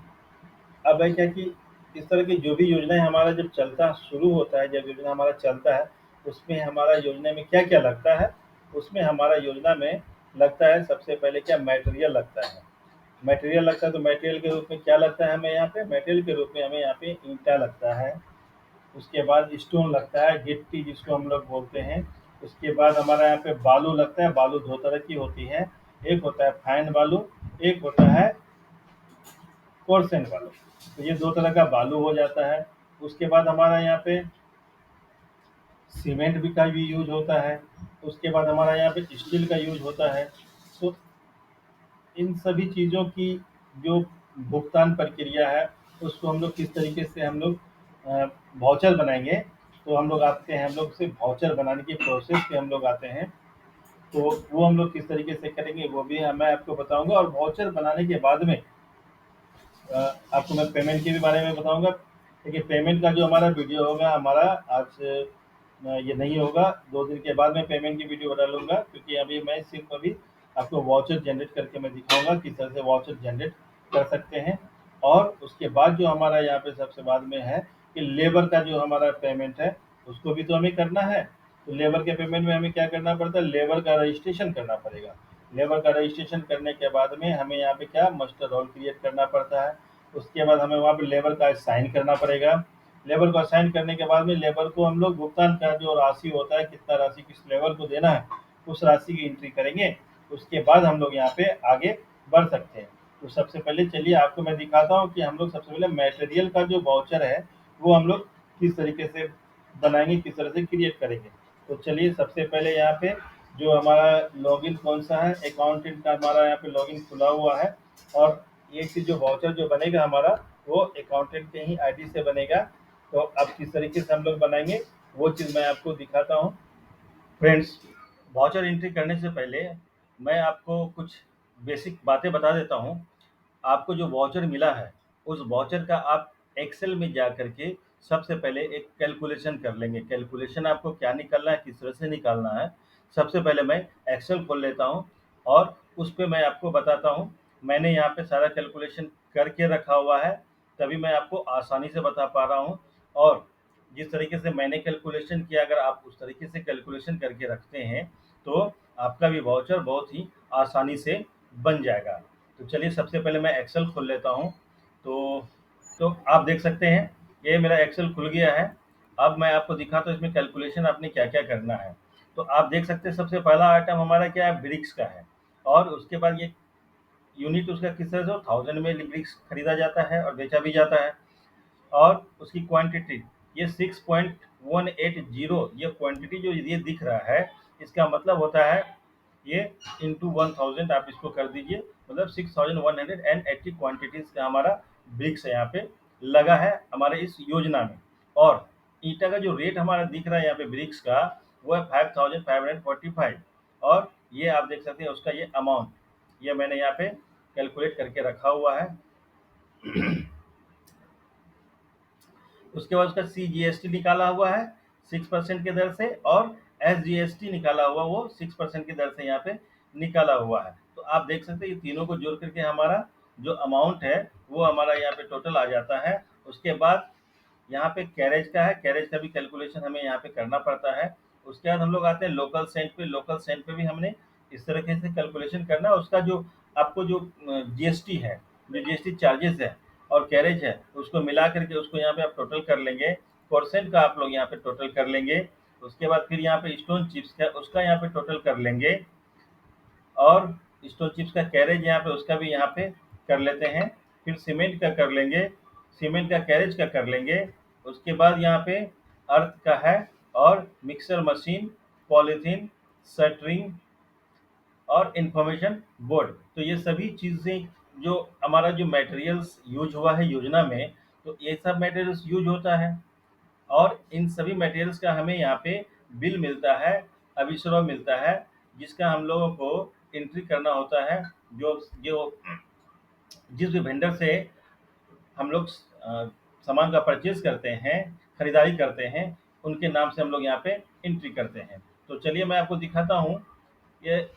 अब है क्या कि इस तरह की जो भी योजनाएं हमारा जब चलता शुरू होता है, जब योजना हमारा चलता है, उसमें हमारा योजना में क्या क्या लगता है। उसमें हमारा योजना में लगता है सबसे पहले क्या, मटेरियल लगता है। मटेरियल लगता है, तो मटेरियल के रूप में क्या लगता है हमें यहाँ पे, मटेरियल के रूप में हमें यहाँ पे ईंटा लगता है। उसके बाद स्टोन लगता है, गिट्टी जिसको हम लोग बोलते हैं। उसके बाद हमारा यहाँ पे बालू लगता है। बालू दो तरह की होती है, एक होता है फाइन बालू, एक होता है कोर्सन बालू। तो ये दो तरह का बालू हो जाता है। उसके बाद हमारा यहाँ पे सीमेंट भी का भी यूज होता है। उसके बाद हमारा यहाँ पे स्टील का यूज होता है। तो इन सभी चीज़ों की जो भुगतान प्रक्रिया है, उसको हम लोग किस तरीके से हम लोग वाउचर बनाएंगे। तो हम लोग आते हैं, हम लोग से वाउचर बनाने की प्रोसेस पे हम लोग आते हैं। तो वो हम लोग किस तरीके से करेंगे वो भी मैं आपको बताऊंगा। और वाउचर बनाने के बाद में आपको मैं पेमेंट के भी बारे में बताऊंगा। देखिए, पेमेंट का जो हमारा वीडियो होगा हमारा आज ये नहीं होगा, 2 दिन के बाद मैं पेमेंट की वीडियो डालूंगा, क्योंकि अभी मैं सिर्फ अभी आपको वाउचर जनरेट करके मैं दिखाऊंगा किस तरह से वाउचर जनरेट कर सकते हैं। और उसके बाद जो हमारा यहाँ पे सबसे बाद में है कि लेबर का जो हमारा पेमेंट है, उसको भी तो हमें करना है। तो लेबर के पेमेंट में हमें क्या करना पड़ता है, लेबर का रजिस्ट्रेशन करना पड़ेगा। लेबर का रजिस्ट्रेशन करने के बाद में हमें यहाँ पे क्या, मास्टर रोल क्रिएट करना पड़ता है। उसके बाद हमें वहाँ पे लेबर का साइन करना पड़ेगा। लेबर को असाइन करने के बाद में लेबर को हम लोग भुगतान का जो राशि होता है, कितना राशि किस लेबर को देना है, उस राशि की एंट्री करेंगे। उसके बाद हम लोग यहाँ पे आगे बढ़ सकते हैं। तो सबसे पहले चलिए आपको मैं दिखाता हूँ कि हम लोग सबसे पहले मटेरियल का जो वाउचर है वो हम लोग किस तरीके से बनाएंगे, किस तरह से क्रिएट करेंगे। तो चलिए सबसे पहले यहाँ पे जो हमारा लॉगिन कौन सा है, अकाउंटेंट का हमारा यहाँ पे लॉगिन खुला हुआ है। और ये चीज़ जो वाउचर जो बनेगा हमारा, वो अकाउंटेंट के ही आईडी से बनेगा। तो अब किस तरीके से हम लोग बनाएंगे वो चीज़ मैं आपको दिखाता हूँ। फ्रेंड्स, वाउचर एंट्री करने से पहले मैं आपको कुछ बेसिक बातें बता देता हूँ। आपको जो वाउचर मिला है, उस वाउचर का आप एक्सेल में जा करके सबसे पहले एक कैलकुलेशन कर लेंगे। कैलकुलेशन आपको क्या निकालना है, किस तरह से निकालना है। सबसे पहले मैं एक्सेल खोल लेता हूँ और उस पे मैं आपको बताता हूँ। मैंने यहाँ पे सारा कैलकुलेशन करके रखा हुआ है, तभी मैं आपको आसानी से बता पा रहा हूँ। और जिस तरीके से मैंने कैलकुलेशन किया, अगर आप उस तरीके से कैलकुलेशन करके रखते हैं तो आपका भी वाउचर बहुत ही आसानी से बन जाएगा। तो चलिए सबसे पहले मैं एक्सेल खोल लेता हूँ। तो आप देख सकते हैं ये मेरा एक्सेल खुल गया है। अब मैं आपको दिखाता हूँ इसमें कैलकुलेशन आपने क्या क्या करना है। तो आप देख सकते हैं सबसे पहला आइटम हमारा क्या है, ब्रिक्स का है। और उसके बाद ये यूनिट उसका किस तरह से 1000 में ब्रिक्स खरीदा जाता है और बेचा भी जाता है। और उसकी क्वांटिटी ये 6.180, ये क्वांटिटी जो ये दिख रहा है, इसका मतलब होता है ये इंटू 1000 आप इसको कर दीजिए, मतलब 6180 क्वांटिटीज का हमारा ब्रिक्स यहाँ पे लगा है हमारे इस योजना में। और ईटा का जो रेट हमारा दिख रहा है यहाँ पे ब्रिक्स का, वो है 5545। और ये आप देख सकते हैं उसका ये अमाउंट, ये मैंने यहाँ पे कैलकुलेट करके रखा हुआ है। उसके बाद उसका CGST निकाला हुआ है 6% के दर से, और SGST निकाला हुआ वो 6% की दर से यहाँ पे निकाला हुआ है। तो आप देख सकते हैं ये तीनों को जोड़ करके हमारा जो अमाउंट है वो हमारा यहाँ पे टोटल आ जाता है। उसके बाद यहाँ पे कैरेज का है, कैरेज का भी कैलकुलेशन हमें यहाँ पे करना पड़ता है। उसके बाद हम लोग आते हैं लोकल सेंट पे। लोकल सेंट पे भी हमने इस तरीके से कैलकुलेशन करना है। उसका जो आपको जो जीएसटी है, जो जीएसटी चार्जेस है और कैरेज है, उसको मिला करके उसको यहाँ पे आप टोटल कर लेंगे। परसेंट का आप लोग यहाँ पे टोटल कर लेंगे। उसके बाद फिर यहाँ पे स्टोन चिप्स का उसका यहाँ पे टोटल कर लेंगे, और स्टोन चिप्स का कैरेज यहाँ पे उसका भी यहाँ पे कर लेते हैं। फिर सीमेंट का कर लेंगे, सीमेंट का कैरेज का कर लेंगे। उसके बाद यहाँ पे अर्थ का है, और मिक्सर मशीन, पॉलीथीन, शटरिंग और इंफॉर्मेशन बोर्ड। तो ये सभी चीज़ें जो हमारा जो मटेरियल्स यूज हुआ है योजना में, तो ये सब मटेरियल्स यूज होता है। और इन सभी मटेरियल्स का हमें यहाँ पे बिल मिलता है, अविश्रव मिलता है, जिसका हम लोगों को एंट्री करना होता है। जो जो जिस भी वेंडर से हम लोग सामान का परचेज करते हैं, खरीदारी करते हैं, उनके नाम से हम लोग यहाँ पे एंट्री करते हैं। तो चलिए मैं आपको दिखाता हूँ ये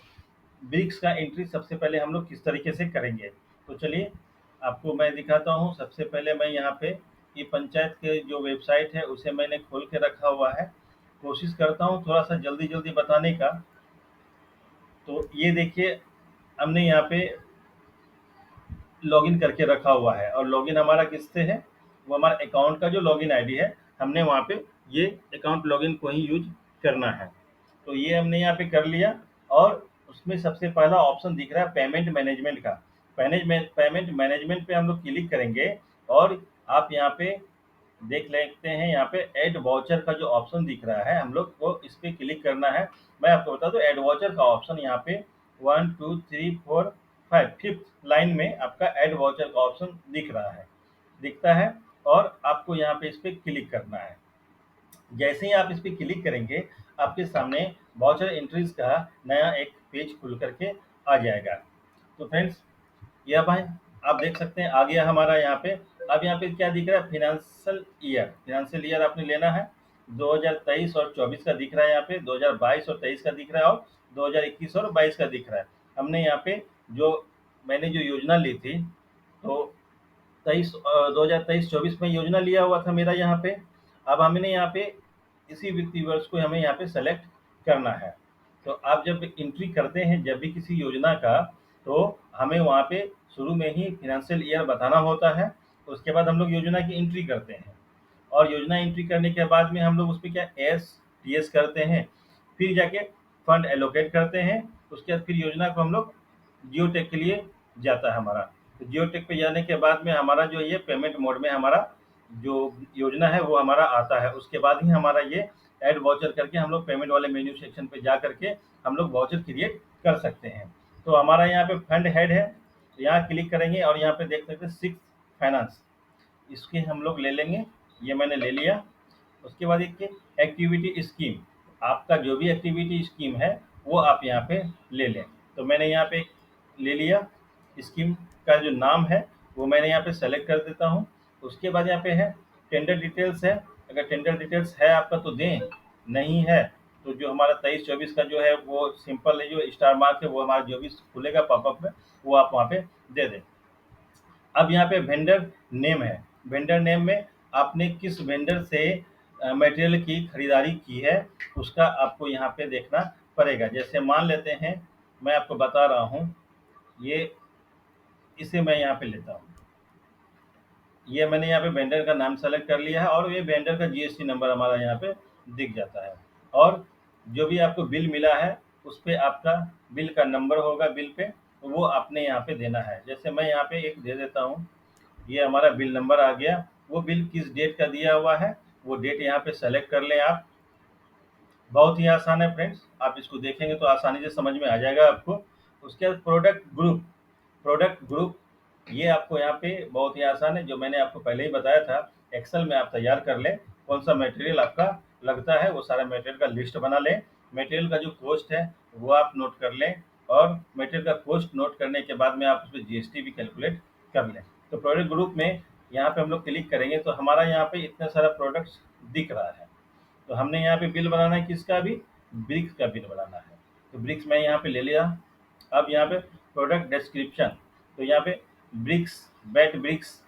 ब्रिक्स का एंट्री सबसे पहले हम लोग किस तरीके से करेंगे। तो चलिए आपको मैं दिखाता हूँ। सबसे पहले मैं यहाँ पे ये पंचायत के जो वेबसाइट है उसे मैंने खोल के रखा हुआ है। कोशिश करता हूँ थोड़ा सा जल्दी जल्दी बताने का। तो ये देखिए, हमने यहाँ पे लॉगिन करके रखा हुआ है, और लॉगिन हमारा किससे है, वो हमारा अकाउंट का जो लॉगिन आईडी है, हमने वहाँ पे ये अकाउंट लॉगिन को ही यूज करना है। तो ये हमने यहाँ पे कर लिया, और उसमें सबसे पहला ऑप्शन दिख रहा है पेमेंट मैनेजमेंट का। पेमेंट मैनेजमेंट पे हम लोग क्लिक करेंगे, और आप यहाँ पे देख लेते हैं, यहाँ पे ऐड वाउचर का जो ऑप्शन दिख रहा है, हम लोग को इस पे क्लिक करना है। मैं आपको बता दूं, ऐड वाउचर का ऑप्शन यहाँ पे 1 2 3 4 5 फिफ्थ लाइन में आपका ऐड वाउचर का ऑप्शन दिख रहा है, दिखता है। और आपको यहाँ पे इस पे क्लिक करना है। जैसे ही आप इस पे क्लिक करेंगे, आपके सामने वाउचर एंट्रीज का नया एक पेज खुल करके आ जाएगा। तो फ्रेंड्स, यह भाई आप देख सकते हैं आ गया हमारा यहाँ पे। अब यहाँ पे क्या दिख रहा है, फिनेंशियल ईयर आपने लेना है 2023 और 24 का दिख रहा है। यहाँ पे 2022 और 23 का दिख रहा है, और 2021 और 22 का दिख रहा है। हमने यहाँ पे जो मैंने जो योजना ली थी, तो 2023-24 में योजना लिया हुआ था मेरा यहाँ पे। अब हमने यहाँ पे इसी वित्तीय वर्ष को हमें यहाँ पे सेलेक्ट करना है। तो आप जब एंट्री करते हैं जब भी किसी योजना का, तो हमें वहाँ पे शुरू में ही फिनेंशियल ईयर बताना होता है। उसके बाद हम लोग योजना की एंट्री करते हैं, और योजना एंट्री करने के बाद में हम लोग उस पर क्या एस टी एस करते हैं, फिर जाके फंड एलोकेट करते हैं। उसके बाद फिर योजना को हम लोग जियोटेक के लिए जाता है हमारा। तो जियोटेक पे जाने के बाद में हमारा जो ये पेमेंट मोड में हमारा जो योजना है वो हमारा आता है। उसके बाद ही हमारा ये ऐड वाउचर करके हम लोग पेमेंट वाले मेन्यू सेक्शन पे जा करके हम लोग वाउचर क्रिएट कर सकते हैं। तो हमारा यहाँ पे फंड हेड है, तो यहाँ क्लिक करेंगे, और यहाँ पे देख सकते हैं 6 फाइनेंस, इसके हम लोग ले लेंगे। ये मैंने ले लिया। उसके बाद एक एक्टिविटी स्कीम, आपका जो भी एक्टिविटी स्कीम है वो आप यहाँ पे ले लें। तो मैंने यहाँ पे ले लिया। स्कीम का जो नाम है वो मैंने यहाँ पे सेलेक्ट कर देता हूँ। उसके बाद यहाँ पे है टेंडर डिटेल्स है, अगर टेंडर डिटेल्स है आपका तो दें, नहीं है तो जो हमारा 23-24 का जो है वो सिंपल है, जो स्टार मार्क है वो हमारा जो भी खुलेगा पॉपअप में वो आप वहाँ पे दे दें। अब यहाँ पे वेंडर नेम है, वेंडर नेम में आपने किस वेंडर से मटेरियल की खरीदारी की है उसका आपको यहाँ पे देखना पड़ेगा। जैसे मान लेते हैं, मैं आपको बता रहा हूँ, ये इसे मैं यहाँ पे लेता हूँ। ये मैंने यहाँ पे वेंडर का नाम सेलेक्ट कर लिया है, और ये वेंडर का जीएसटी नंबर हमारा यहाँ पे दिख जाता है। और जो भी आपको बिल मिला है उस पे आपका बिल का नंबर होगा बिल पे, तो वो आपने यहाँ पे देना है। जैसे मैं यहाँ पे एक दे देता हूँ, ये हमारा बिल नंबर आ गया। वो बिल किस डेट का दिया हुआ है वो डेट यहाँ पे सेलेक्ट कर लें आप। बहुत ही आसान है फ्रेंड्स, आप इसको देखेंगे तो आसानी से समझ में आ जाएगा आपको। उसके बाद प्रोडक्ट ग्रुप ये आपको यहाँ पे बहुत ही आसान है, जो मैंने आपको पहले ही बताया था। एक्सेल में आप तैयार कर लें, कौन सा मटेरियल आपका लगता है वो सारा मटेरियल का लिस्ट बना लें। मटेरियल का जो कॉस्ट है वो आप नोट कर लें, और मटेरियल का कॉस्ट नोट करने के बाद में आप उस पर जीएसटी भी कैलकुलेट कर लें। तो प्रोडक्ट ग्रुप में यहाँ पे हम लोग क्लिक करेंगे तो हमारा यहाँ पे इतना सारा प्रोडक्ट्स दिख रहा है। तो हमने यहाँ पे बिल बनाना है किसका, भी ब्रिक्स का बिल बनाना है। तो ब्रिक्स मैं यहाँ पे ले लिया। अब यहाँ पे प्रोडक्ट डिस्क्रिप्शन, तो यहाँ पे ब्रिक्स, बैट ब्रिक्स,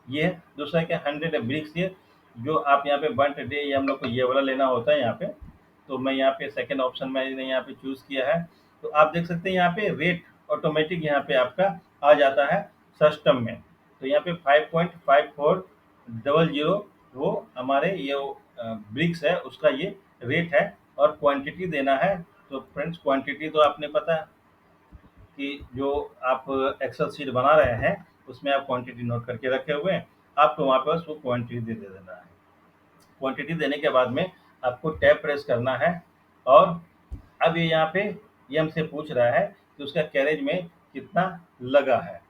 ये दूसरा क्या 100 ब्रिक्स, ये जो आप यहाँ पे 1 डे ये हम लोग को ये वाला लेना होता है यहाँ पे। तो मैं यहाँ पे सेकंड ऑप्शन मैंने यहाँ पे चूज़ किया है। तो आप देख सकते हैं यहाँ पे रेट ऑटोमेटिक यहाँ पे आपका आ जाता है सिस्टम में। तो यहाँ पे 5.5400 वो हमारे ये ब्रिक्स है उसका ये रेट है और क्वांटिटी देना है। तो फ्रेंड्स क्वांटिटी तो आपने पता है कि जो आप एक्सेल शीट बना रहे हैं उसमें आप क्वांटिटी नोट करके रखे हुए हैं, आपको वहाँ पर उसको क्वांटिटी दे देना है। क्वांटिटी देने के बाद में आपको टैब प्रेस करना है और अब ये यहाँ पे ये हमसे पूछ रहा है कि उसका कैरेज में कितना लगा है।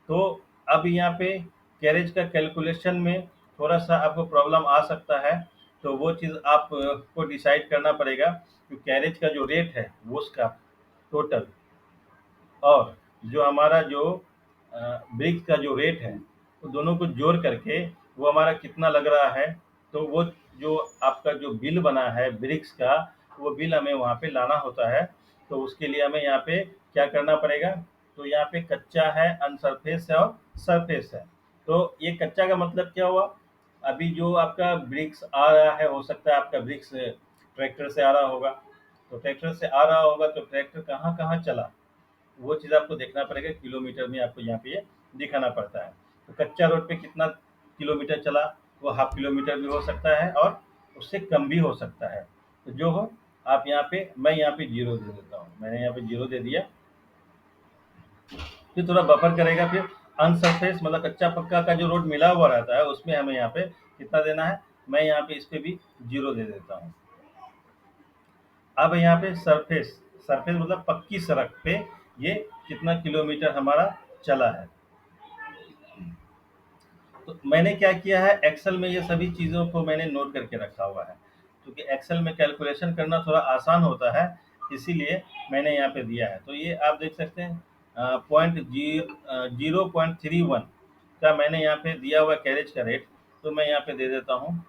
तो अब यहाँ पे कैरेज का कैलकुलेशन में थोड़ा सा आपको प्रॉब्लम आ सकता है, तो वो चीज़ आपको डिसाइड करना पड़ेगा कि कैरेज का जो रेट है वो उसका टोटल और जो हमारा जो ब्रिक्स का जो रेट है वो दोनों को जोड़ करके वो हमारा कितना लग रहा है। तो वो जो आपका जो बिल बना है ब्रिक्स का, वो बिल हमें वहाँ पे लाना होता है। तो उसके लिए हमें यहाँ पे क्या करना पड़ेगा, तो यहाँ पे कच्चा है, अनसरफेस है और सरफेस है। तो ये कच्चा का मतलब क्या हुआ, अभी जो आपका ब्रिक्स आ रहा है, हो सकता है आपका ब्रिक्स ट्रैक्टर से आ रहा होगा, तो ट्रैक्टर से आ रहा होगा तो ट्रैक्टर कहाँ कहाँ चला वो चीज़ आपको देखना पड़ेगा, किलोमीटर में आपको यहाँ पे ये दिखाना पड़ता है। तो कच्चा रोड पे कितना किलोमीटर चला, वो हाफ किलोमीटर भी हो सकता है और उससे कम भी हो सकता है। तो जो हो आप यहाँ पे, मैं यहाँ पे 0 दे देता हूँ, मैंने यहाँ पे 0 दे दिया। फिर थोड़ा बफर करेगा, फिर अनसरफेस मतलब कच्चा पक्का का जो रोड मिला हुआ रहता है उसमें हमें यहाँ पे कितना देना है, मैं यहाँ पे इस पे भी 0 दे देता हूँ। अब यहाँ पे सरफेस, सरफेस मतलब पक्की सड़क पे ये कितना किलोमीटर हमारा चला है। तो मैंने क्या किया है, एक्सेल में ये सभी चीज़ों को मैंने नोट करके रखा हुआ है, क्योंकि एक्सेल में कैलकुलेशन करना थोड़ा आसान होता है, इसीलिए मैंने यहाँ पे दिया है। तो ये आप देख सकते हैं 0.31 का मैंने यहाँ पे दिया हुआ कैरेज का रेट, तो मैं यहाँ पे दे देता हूँ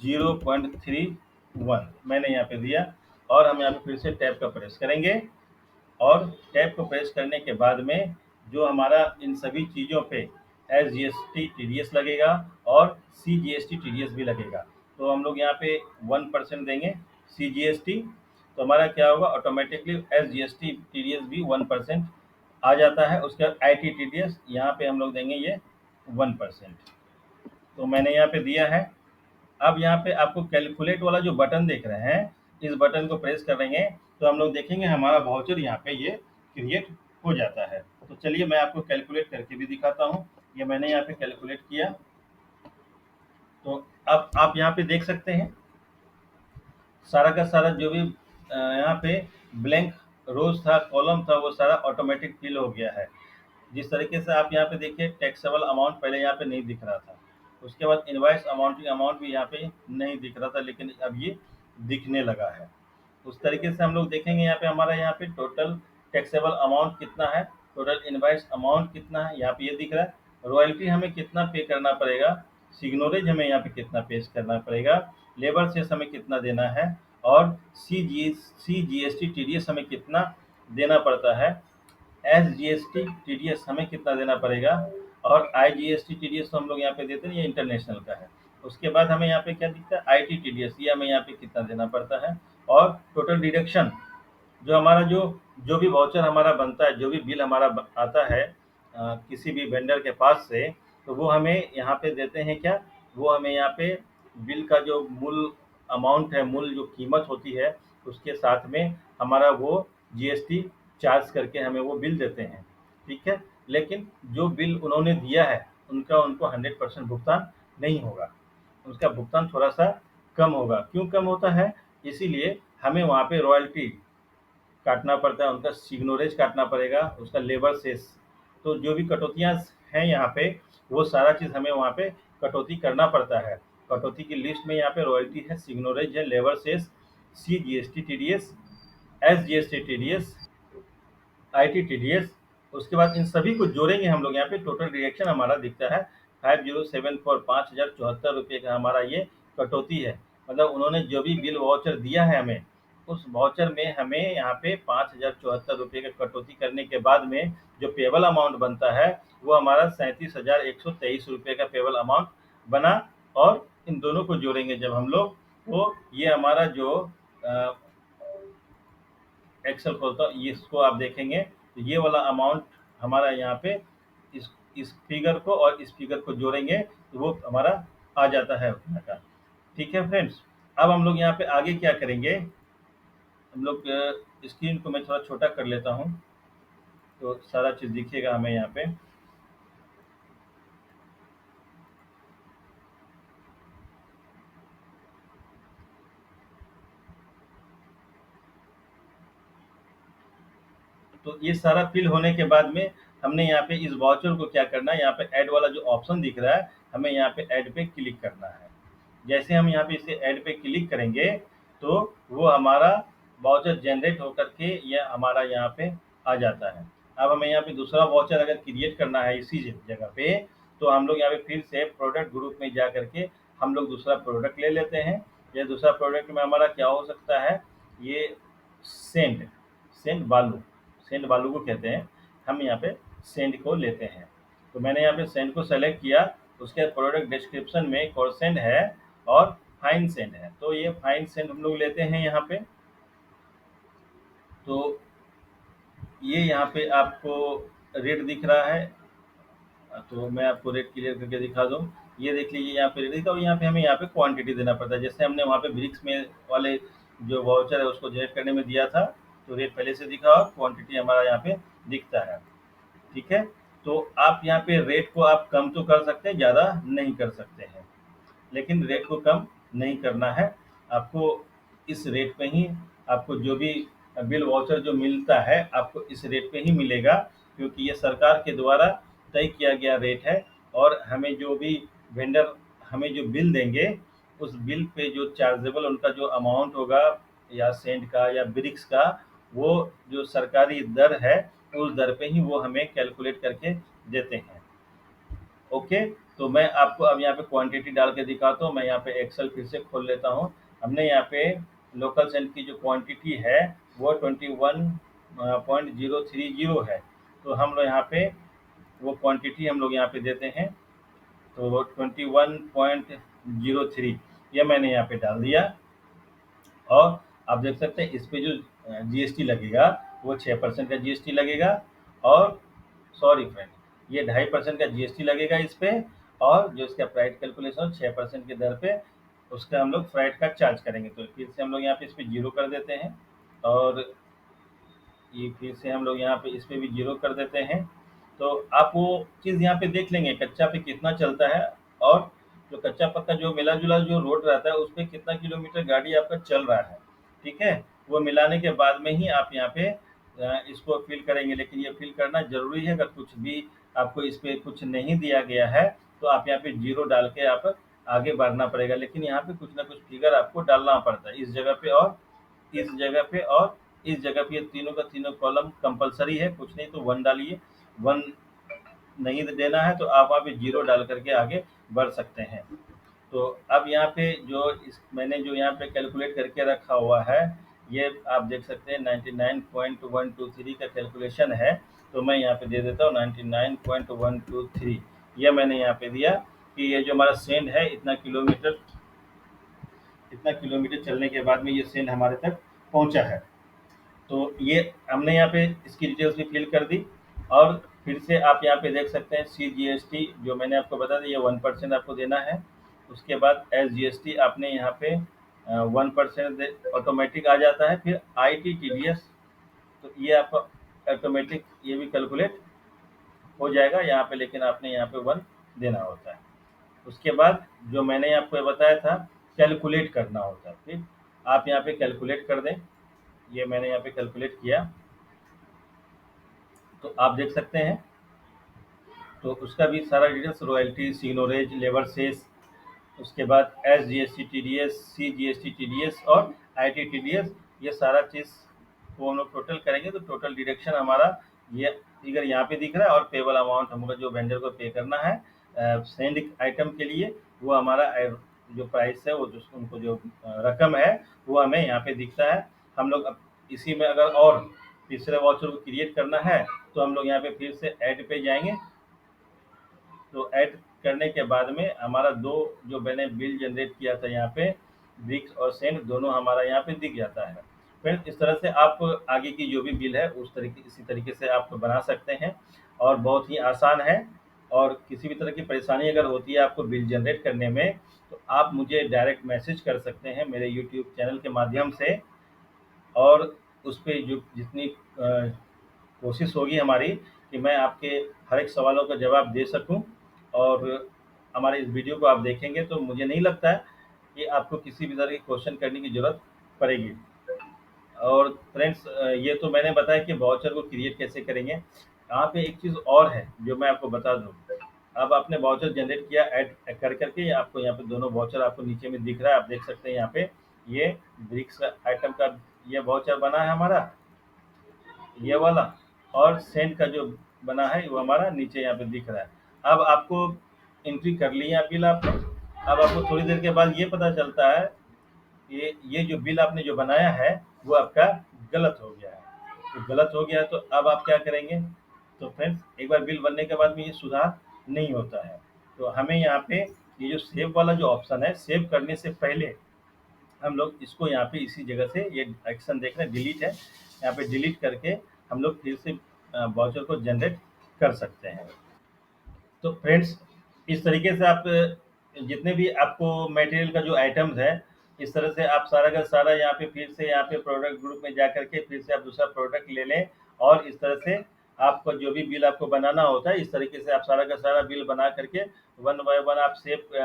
0.31 मैंने यहाँ पे दिया। और हम यहाँ पे फिर से टैब का प्रेस करेंगे और टैब को प्रेस करने के बाद में जो हमारा इन सभी चीज़ों पे SGST TDS लगेगा और CGST TDS भी लगेगा। तो हम लोग यहाँ पे 1% देंगे CGST, तो हमारा क्या होगा, ऑटोमेटिकली SGST TDS भी 1% आ जाता है। उसके बाद IT TDS यहाँ पे हम लोग देंगे ये 1%। तो मैंने यहाँ पे दिया है। अब यहाँ पे आपको कैलकुलेट वाला जो बटन देख रहे हैं, इस बटन को प्रेस करेंगे तो हम लोग देखेंगे हमारा वाउचर यहाँ पे ये क्रिएट हो जाता है। तो चलिए मैं आपको कैलकुलेट करके भी दिखाता हूँ। ये मैंने यहाँ पे कैलकुलेट किया, तो अब आप यहाँ पे देख सकते हैं सारा का सारा जो भी यहाँ पे ब्लैंक रोज था, कॉलम था, वो सारा ऑटोमेटिक फिल हो गया है। जिस तरीके से आप यहाँ पे देखिए टैक्सेबल अमाउंट पहले यहाँ पे नहीं दिख रहा था, उसके बाद इनवाइस अमाउंटिंग अमाउंट भी यहाँ पे नहीं दिख रहा था, लेकिन अब ये दिखने लगा है। उस तरीके से हम लोग देखेंगे यहाँ पे हमारा यहाँ पे टोटल टैक्सेबल अमाउंट कितना है, टोटल इनवाइस अमाउंट कितना है, यहाँ पे ये दिख रहा है। रॉयल्टी हमें कितना पे करना पड़ेगा, सिग्नोरेज हमें यहाँ पे कितना पे करना पड़ेगा, लेबर सेस हमें कितना देना है और CGST TDS हमें कितना देना पड़ता है, SGST TDS हमें कितना देना पड़ेगा और IGST TDS तो हम लोग यहाँ पे देते हैं, ये इंटरनेशनल का है। उसके बाद हमें यहाँ पे क्या दिखता है, IT TDS, ये हमें यहाँ पे कितना देना पड़ता है। और टोटल डिडक्शन जो हमारा जो भी वाउचर हमारा बनता है, जो भी बिल हमारा आता है किसी भी वेंडर के पास से, तो वो हमें यहाँ पे देते हैं क्या, वो हमें यहाँ पे बिल का जो मूल अमाउंट है, मूल जो कीमत होती है, उसके साथ में हमारा वो GST चार्ज करके हमें वो बिल देते हैं। ठीक है, लेकिन जो बिल उन्होंने दिया है उनका उनको 100% भुगतान नहीं होगा, उसका भुगतान थोड़ा सा कम होगा। क्यों कम होता है, इसीलिए हमें वहाँ पे रॉयल्टी काटना पड़ता है, उनका सिग्नोरेज काटना पड़ेगा, उसका लेबर सेस, तो जो भी कटौतियाँ हैं यहाँ पे वो सारा चीज़ हमें वहाँ पे कटौती करना पड़ता है। कटौती की लिस्ट में यहाँ पे रॉयल्टी है, सिग्नोरेज है, labour cess, CGST TDS, SGST TDS, IT TDS। उसके बाद इन सभी को जोड़ेंगे हम लोग, यहाँ पे टोटल डिडक्शन हमारा दिखता है 5074 ₹5074 का हमारा ये कटौती है। मतलब उन्होंने जो भी बिल वाउचर दिया है हमें, उस वाउचर में हमें यहाँ पे ₹5074 का कटौती करने के बाद में जो पेबल अमाउंट बनता है वो हमारा ₹37,123 का पेबल अमाउंट बना। और इन दोनों को जोड़ेंगे जब हम लोग, तो ये हमारा जो एक्सेल खोलता हूँ, इसको आप देखेंगे तो ये वाला अमाउंट हमारा यहाँ पे इस फिगर को और इस फिगर को जोड़ेंगे तो वो हमारा आ जाता है उतना का। ठीक है फ्रेंड्स, अब हम लोग यहाँ पे आगे क्या करेंगे, हम लोग स्क्रीन को मैं थोड़ा छोटा कर लेता हूँ तो सारा चीज़ दिखेगा हमें यहाँ पे। तो ये सारा फिल होने के बाद में हमने यहाँ पे इस वाउचर को क्या करना है, यहाँ पे ऐड वाला जो ऑप्शन दिख रहा है हमें यहाँ पे ऐड पे क्लिक करना है। जैसे हम यहाँ पे इसे ऐड पे क्लिक करेंगे तो वो हमारा वाउचर जनरेट होकर के यह हमारा यहाँ पे आ जाता है। अब हमें यहाँ पे दूसरा वाउचर अगर क्रिएट करना है इसी जगह पे, तो हम लोग यहाँ पे फिर से प्रोडक्ट ग्रुप में जा करके हम लोग दूसरा प्रोडक्ट ले लेते हैं। ये दूसरा प्रोडक्ट में हमारा क्या हो सकता है, ये सेंड सेंड बालू सेंड बालू को कहते हैं। हम यहाँ पे सेंड को लेते हैं। तो मैंने यहाँ पे सेंड को सेलेक्ट किया, उसके प्रोडक्ट डिस्क्रिप्शन में कॉर्सेंड है और फाइन सेंड है, तो ये फाइन सेंड हम लोग लेते हैं यहाँ पे। तो ये यहाँ पे आपको रेट दिख रहा है, तो मैं आपको रेट क्लियर करके दिखा दूँ। ये देख लीजिए यहाँ पे रेट दिखा, और यहाँ पे हमें यहाँ पे क्वांटिटी देना पड़ता है। जैसे हमने वहाँ पे ब्रिक्स में वाले जो वाउचर है उसको जनरेट करने में दिया था, तो रेट पहले से दिखा और क्वांटिटी हमारा यहाँ पे दिखता है। ठीक है, तो आप यहाँ पे रेट को आप कम तो कर सकते हैं, ज़्यादा नहीं कर सकते हैं, लेकिन रेट को कम नहीं करना है आपको। इस रेट पे ही आपको जो भी बिल वाउचर जो मिलता है आपको इस रेट पे ही मिलेगा, क्योंकि ये सरकार के द्वारा तय किया गया रेट है। और हमें जो भी वेंडर हमें जो बिल देंगे उस बिल पे जो चार्जेबल उनका जो अमाउंट होगा या सेंट का या ब्रिक्स का, वो जो सरकारी दर है उस दर पे ही वो हमें कैलकुलेट करके देते हैं। ओके, तो मैं आपको अब यहाँ पे क्वांटिटी डाल के दिखाता हूँ। मैं यहाँ पे एक्सेल फिर से खोल लेता हूँ। हमने यहाँ पे लोकल सेंट की जो क्वांटिटी है वो 21.030 है। तो हम लोग यहाँ पे वो क्वांटिटी हम लोग यहाँ पे देते हैं, तो 21.03 ये मैंने यहाँ पे डाल दिया। और आप देख सकते हैं इस पे जो जीएसटी लगेगा वो 6% का जीएसटी लगेगा। और सॉरी फ्रेंड, ये 2.5% का जीएसटी लगेगा इस पे। और जो इसका प्राइस कैलकुलेशन 6% के दर पे उसका हम लोग फ्राइट का चार्ज करेंगे। तो फिर से हम लोग यहाँ पे इस पे जीरो कर देते हैं, और ये फिर से हम लोग यहाँ पे इस पे भी जीरो कर देते हैं। तो आप वो चीज़ यहाँ पे देख लेंगे कच्चा पे कितना चलता है, और जो कच्चा पक्का जो मिला जुला जो रोड रहता है उस पर कितना किलोमीटर गाड़ी आपका चल रहा है। ठीक है, वो मिलाने के बाद में ही आप यहाँ पे इसको फिल करेंगे। लेकिन ये फिल करना जरूरी है, अगर कुछ भी आपको इस पे कुछ नहीं दिया गया है तो आप यहाँ पे जीरो डाल के आप आगे बढ़ना पड़ेगा। लेकिन यहाँ पे कुछ ना कुछ फिगर आपको डालना पड़ता है इस जगह पे और इस जगह पे और इस जगह पे। ये तीनों का तीनों कॉलम कंपलसरी है, कुछ नहीं तो 1 डालिए। 1 नहीं देना है तो आप वहाँ पे जीरो डाल करके आगे बढ़ सकते हैं। तो अब यहाँ पे जो मैंने जो यहाँ पे कैलकुलेट करके रखा हुआ है, ये आप देख सकते हैं 99.123 का कैलकुलेशन है। तो मैं यहाँ पे दे देता हूँ 99.123। यह मैंने यहाँ पे दिया कि ये जो हमारा सेंड है इतना किलोमीटर चलने के बाद में ये सेंड हमारे तक पहुँचा है। तो ये हमने यहाँ पे इसकी डिटेल्स भी फिल कर दी। और फिर से आप यहाँ पे देख सकते हैं CGST जो मैंने आपको बता दिया, ये 1% आपको देना है। उसके बाद SGST आपने यहाँ पे 1% ऑटोमेटिक आ जाता है। फिर IT TDS, तो ये आपका ऑटोमेटिक ये भी कैलकुलेट हो जाएगा यहाँ पे, लेकिन आपने यहाँ पे 1 देना होता है। उसके बाद जो मैंने आपको बताया था कैलकुलेट करना होता है, फिर आप यहाँ पे कैलकुलेट कर दें। ये मैंने यहाँ पे कैलकुलेट किया, तो आप देख सकते हैं। तो उसका भी सारा डिटेल्स, रॉयल्टी, सिग्नोरेज, लेबर सेस, उसके बाद SGST TDS, CGST TDS और IT TDS, ये सारा चीज़ को हम लोग टोटल करेंगे तो टोटल डिडक्शन हमारा ये फिगर यहाँ पे दिख रहा है। और पेबल अमाउंट हमको जो वेंडर को पे करना है सेंड आइटम के लिए, वो हमारा जो प्राइस है वो जो उनको जो रकम है वो हमें यहाँ पे दिखता है। हम लोग अब इसी में अगर और तीसरे वाउचर को क्रिएट करना है तो हम लोग यहाँ पे फिर से ऐड पे जाएंगे। तो ऐड करने के बाद में हमारा दो जो मैंने बिल जनरेट किया था यहाँ पे, ब्रिक्स और सेंड दोनों हमारा यहाँ पे दिख जाता है। फिर इस तरह से आप आगे की जो भी बिल है उस तरीके इसी तरीके से आप बना सकते हैं, और बहुत ही आसान है। और किसी भी तरह की परेशानी अगर होती है आपको बिल जनरेट करने में, तो आप मुझे डायरेक्ट मैसेज कर सकते हैं मेरे यूट्यूब चैनल के माध्यम से। और उस पे जो जितनी कोशिश होगी हमारी कि मैं आपके हर एक सवालों का जवाब दे सकूं। और हमारे इस वीडियो को आप देखेंगे तो मुझे नहीं लगता है कि आपको किसी भी तरह की क्वेश्चन करने की ज़रूरत पड़ेगी। और फ्रेंड्स, ये तो मैंने बताया कि वाउचर को क्रिएट कैसे करेंगे। यहाँ पे एक चीज़ और है जो मैं आपको बता दूँ। अब आपने वाउचर जनरेट किया ऐड कर करके, आपको यहाँ पे दोनों वाउचर आपको नीचे में दिख रहा है, आप देख सकते हैं यहाँ पे ये ब्रिक्स आइटम का ये वाउचर बना है हमारा, ये वाला। और सेंट का जो बना है वो हमारा नीचे यहाँ पे दिख रहा है। अब आपको एंट्री कर लिया बिल आपने। अब आपको थोड़ी देर के बाद ये पता चलता है ये जो बिल आपने जो बनाया है वो आपका गलत हो गया है। तो गलत हो गया है तो अब आप क्या करेंगे? तो फ्रेंड्स, एक बार बिल बनने के बाद में ये सुधार नहीं होता है। तो हमें यहाँ पे ये जो सेव वाला जो ऑप्शन है, सेव करने से पहले हम लोग इसको यहाँ पे इसी जगह से ये एक्शन देख रहे हैं डिलीट है, यहाँ पे डिलीट करके हम लोग फिर से वाउचर को जनरेट कर सकते हैं। तो फ्रेंड्स, इस तरीके से आप जितने भी आपको मटेरियल का जो आइटम्स है, इस तरह से आप सारा का सारा यहाँ पे फिर से यहाँ पे प्रोडक्ट ग्रुप में जा करके फिर से आप दूसरा प्रोडक्ट ले लें। और इस तरह से आपको जो भी बिल आपको बनाना होता है, इस तरीके से आप सारा का सारा बिल बना करके वन बाय वन आप सेव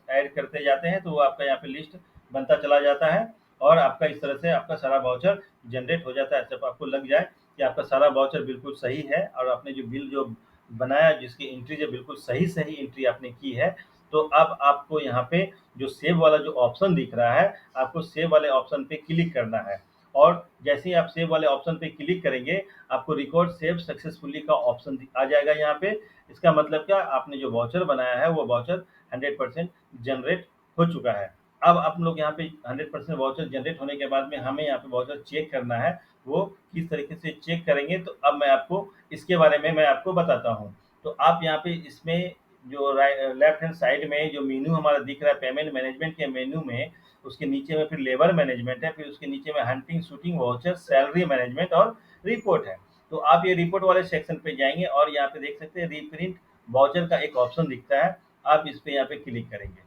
ऐड करते जाते हैं, तो वो आपका यहाँ पे लिस्ट बनता चला जाता है। और आपका इस तरह से आपका सारा वाउचर जनरेट हो जाता है। जब आपको लग जाए कि आपका सारा वाउचर बिल्कुल सही है और आपने जो बिल जो बनाया, जिसकी एंट्री जो बिल्कुल सही सही एंट्री आपने की है, तो अब आपको यहाँ पे जो सेव वाला जो ऑप्शन दिख रहा है, आपको सेव वाले ऑप्शन पे क्लिक करना है। और जैसे ही आप सेव वाले ऑप्शन पे क्लिक करेंगे, आपको रिकॉर्ड सेव सक्सेसफुली का ऑप्शन आ जाएगा यहाँ पे। इसका मतलब क्या, आपने जो वाउचर बनाया है वो वाउचर 100% जनरेट हो चुका है। अब आप लोग यहाँ पे 100% वाउचर जनरेट होने के बाद में हमें यहाँ पे वाउचर चेक करना है। वो किस तरीके से चेक करेंगे, तो अब मैं आपको इसके बारे में मैं आपको बताता हूँ। तो आप यहाँ पे इसमें जो लेफ्ट हैंड साइड में जो मेन्यू हमारा दिख रहा है, पेमेंट मैनेजमेंट के मेन्यू में, उसके नीचे में फिर लेबर मैनेजमेंट है, फिर उसके नीचे में hunting, shooting, voucher, salary management और रिपोर्ट है। तो आप ये रिपोर्ट वाले सेक्शन पे जाएंगे और यहाँ पे देख सकते हैं रीप्रिंट वाउचर का एक ऑप्शन दिखता है। आप इस पे यहाँ पे क्लिक करेंगे।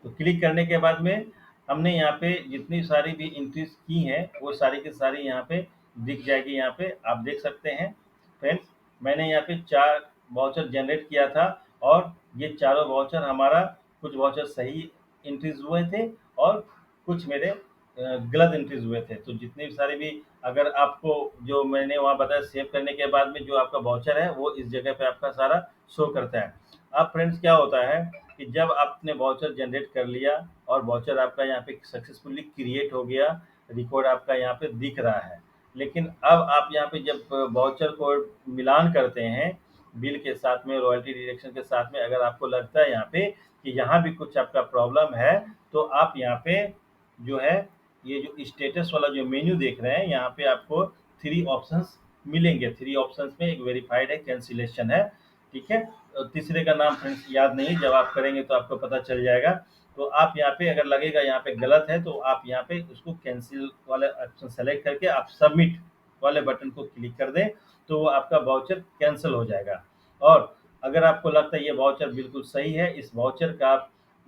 तो क्लिक करने के बाद में हमने यहाँ पे जितनी सारी भी एंट्रीज की हैं वो सारी की सारी यहाँ पे दिख जाएगी। यहाँ पे आप देख सकते हैं फ्रेंड्स, मैंने यहाँ पे 4 वाउचर जनरेट किया था और ये चारों वाउचर हमारा, कुछ वाउचर सही एंट्रीज हुए थे और कुछ मेरे गलत एंट्रीज हुए थे। तो जितने भी सारे भी, अगर आपको जो मैंने वहाँ बताया सेव करने के बाद में जो आपका वाउचर है वो इस जगह पे आपका सारा शो करता है। अब फ्रेंड्स क्या होता है कि जब आपने वाउचर जनरेट कर लिया और वाउचर आपका यहाँ पे सक्सेसफुली क्रिएट हो गया, रिकॉर्ड आपका यहाँ पे दिख रहा है। लेकिन अब आप यहाँ पे जब वाउचर को मिलान करते हैं बिल के साथ में, रॉयल्टी डिडक्शन के साथ में, अगर आपको लगता है यहाँ पे कि यहाँ भी कुछ आपका प्रॉब्लम है, तो आप यहाँ पे जो है ये जो स्टेटस वाला जो मेन्यू देख रहे हैं, यहाँ पे आपको 3 ऑप्शंस मिलेंगे। 3 ऑप्शंस में एक वेरीफाइड है, कैंसिलेशन है, ठीक है। तीसरे का नाम फ्रेंड्स याद नहीं, जब आप करेंगे तो आपको पता चल जाएगा। तो आप यहाँ पे अगर लगेगा यहाँ पे गलत है, तो आप यहाँ पे उसको कैंसिल वाले ऑप्शन सेलेक्ट करके आप सबमिट वाले बटन को क्लिक कर दें, तो वो आपका वाउचर कैंसिल हो जाएगा। और अगर आपको लगता है ये वाउचर बिल्कुल सही है, इस वाउचर का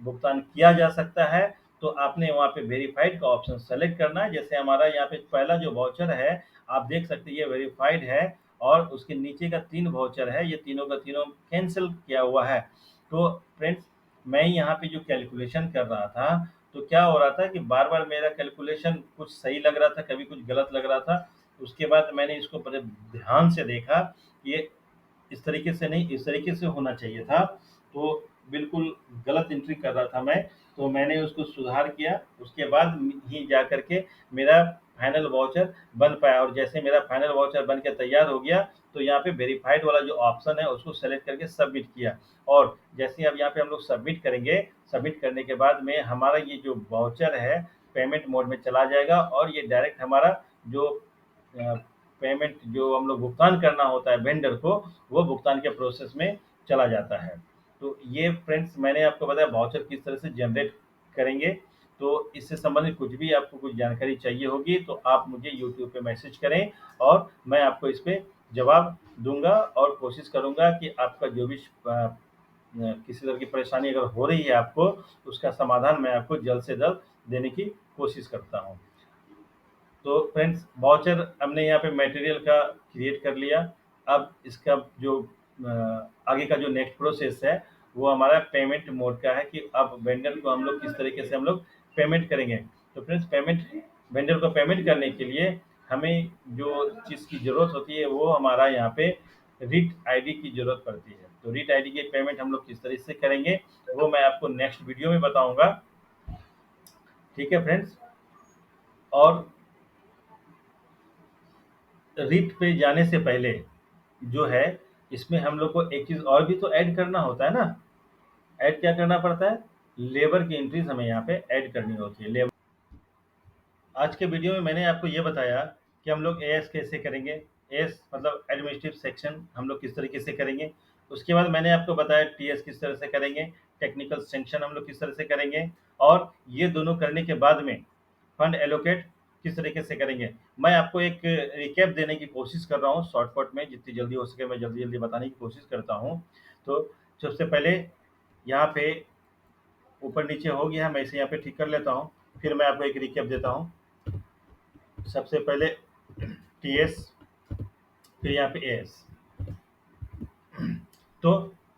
भुगतान किया जा सकता है, तो आपने वहाँ पे वेरीफाइड का ऑप्शन सेलेक्ट करना है। जैसे हमारा यहाँ पे पहला जो वाउचर है, आप देख सकते हैं ये वेरीफाइड है और उसके नीचे का 3 वाउचर है, ये तीनों का तीनों कैंसिल किया हुआ है। तो फ्रेंड्स, मैं यहाँ पे जो कैलकुलेशन कर रहा था, तो क्या हो रहा था कि बार बार मेरा कैलकुलेशन कुछ सही लग रहा था, कभी कुछ गलत लग रहा था। उसके बाद मैंने इसको बड़े ध्यान से देखा, ये इस तरीके से नहीं, इस तरीके से होना चाहिए था। तो बिल्कुल गलत एंट्री कर रहा था मैं, तो मैंने उसको सुधार किया। उसके बाद ही जा करके मेरा फाइनल वाउचर बन पाया। और जैसे मेरा फाइनल वाउचर बन के तैयार हो गया, तो यहाँ पे वेरीफाइड वाला जो ऑप्शन है उसको सेलेक्ट करके सबमिट किया। और जैसे अब यहाँ पे हम लोग सबमिट करेंगे, सबमिट करने के बाद में हमारा ये जो वाउचर है पेमेंट मोड में चला जाएगा और ये डायरेक्ट हमारा जो पेमेंट जो हम लोग भुगतान करना होता है वेंडर को, वो भुगतान के प्रोसेस में चला जाता है। तो ये फ्रेंड्स मैंने आपको बताया वाउचर किस तरह से जनरेट करेंगे। तो इससे संबंधित कुछ भी आपको कुछ जानकारी चाहिए होगी तो आप मुझे यूट्यूब पे मैसेज करें और मैं आपको इस पे जवाब दूँगा और कोशिश करूँगा कि आपका जो भी किसी तरह की परेशानी अगर हो रही है आपको, उसका समाधान मैं आपको जल्द से जल्द देने की कोशिश करता हूँ। तो फ्रेंड्स वाउचर हमने यहाँ पे मटेरियल का क्रिएट कर लिया। अब इसका जो आगे का जो नेक्स्ट प्रोसेस है वो हमारा पेमेंट मोड का है कि अब वेंडर को हम लोग किस तरीके से हम लोग पेमेंट करेंगे। तो फ्रेंड्स पेमेंट वेंडर को पेमेंट करने के लिए हमें जो चीज़ की ज़रूरत होती है वो हमारा यहाँ पे रिट आईडी की ज़रूरत पड़ती है। तो रिट आईडी की पेमेंट हम लोग किस तरीके से करेंगे वो मैं आपको नेक्स्ट वीडियो में बताऊँगा। ठीक है फ्रेंड्स। और रिट पे जाने से पहले जो है इसमें हम लोग को एक चीज़ और भी तो ऐड करना होता है ना। ऐड क्या करना पड़ता है? लेबर की एंट्रीज हमें यहाँ पे ऐड करनी होती है। लेबर आज के वीडियो में मैंने आपको ये बताया कि हम लोग एएस कैसे करेंगे। एएस मतलब एडमिनिस्ट्रेटिव सेक्शन हम लोग किस तरीके से करेंगे। उसके बाद मैंने आपको बताया टीएस किस तरह से करेंगे, टेक्निकल सेंक्शन हम लोग किस तरह से करेंगे, और ये दोनों करने के बाद में फंड एलोकेट किस तरीके से करेंगे। मैं आपको एक रिकैप देने की कोशिश कर रहा हूँ शॉर्टकट में, जितनी जल्दी हो सके मैं जल्दी जल्दी बताने की कोशिश करता हूँ। तो सबसे पहले यहाँ पे ऊपर नीचे हो गया, मैं इसे यहाँ पे ठीक कर लेता हूँ, फिर मैं आपको एक रिकैप देता हूँ। सबसे पहले टीएस, फिर यहाँ पे एएस। तो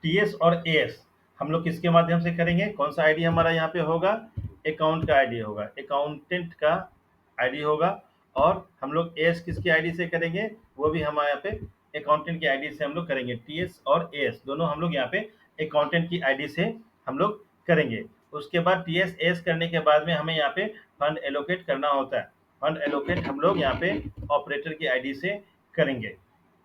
टीएस और एएस हम लोग किसके माध्यम से करेंगे? कौन सा आईडी हमारा यहाँ पे होगा? अकाउंट का आईडी होगा, अकाउंटेंट का आईडी होगा। और हम लोग एएस किसकी आईडी से करेंगे? वो भी हमारे यहाँ पे अकाउंटेंट की आईडी से हम लोग करेंगे। टीएस और एएस दोनों हम लोग यहाँ पे अकाउंटेंट की आईडी से हम लोग करेंगे। उसके बाद टीएस एएस करने के बाद में हमें यहाँ पे फंड एलोकेट करना होता है। फंड एलोकेट हम लोग यहाँ पे ऑपरेटर की आईडी से करेंगे।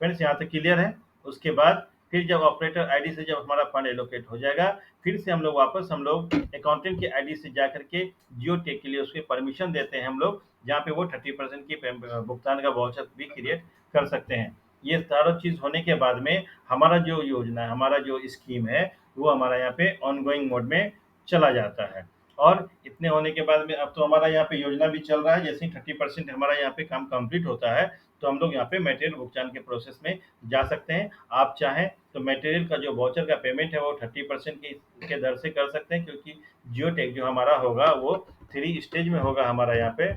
फ्रेंड्स यहाँ तक क्लियर है? उसके बाद फिर जब ऑपरेटर आईडी से जब हमारा फंड एलोकेट हो जाएगा, फिर से हम लोग वापस हम लोग अकाउंटेंट की आईडी से जा करके जियो टेक के लिए उसके परमिशन देते हैं हम लोग, जहाँ पे वो 30% की भुगतान का वाउचर भी क्रिएट कर सकते हैं। ये सारा चीज़ होने के बाद में हमारा जो योजना है, हमारा जो स्कीम है, वो हमारा यहाँ पे ऑनगोइंग मोड में चला जाता है। और इतने होने के बाद में अब तो हमारा यहाँ पे योजना भी चल रहा है। जैसे ही 30% हमारा यहाँ पे काम कंप्लीट होता है तो हम लोग यहाँ पे मटेरियल भुगतान के प्रोसेस में जा सकते हैं। आप चाहें तो मटेरियल का जो वाउचर का पेमेंट है वो 30% के दर से कर सकते हैं, क्योंकि जियो टेक जो हमारा होगा वो 3 स्टेज में होगा। हमारा यहाँ पे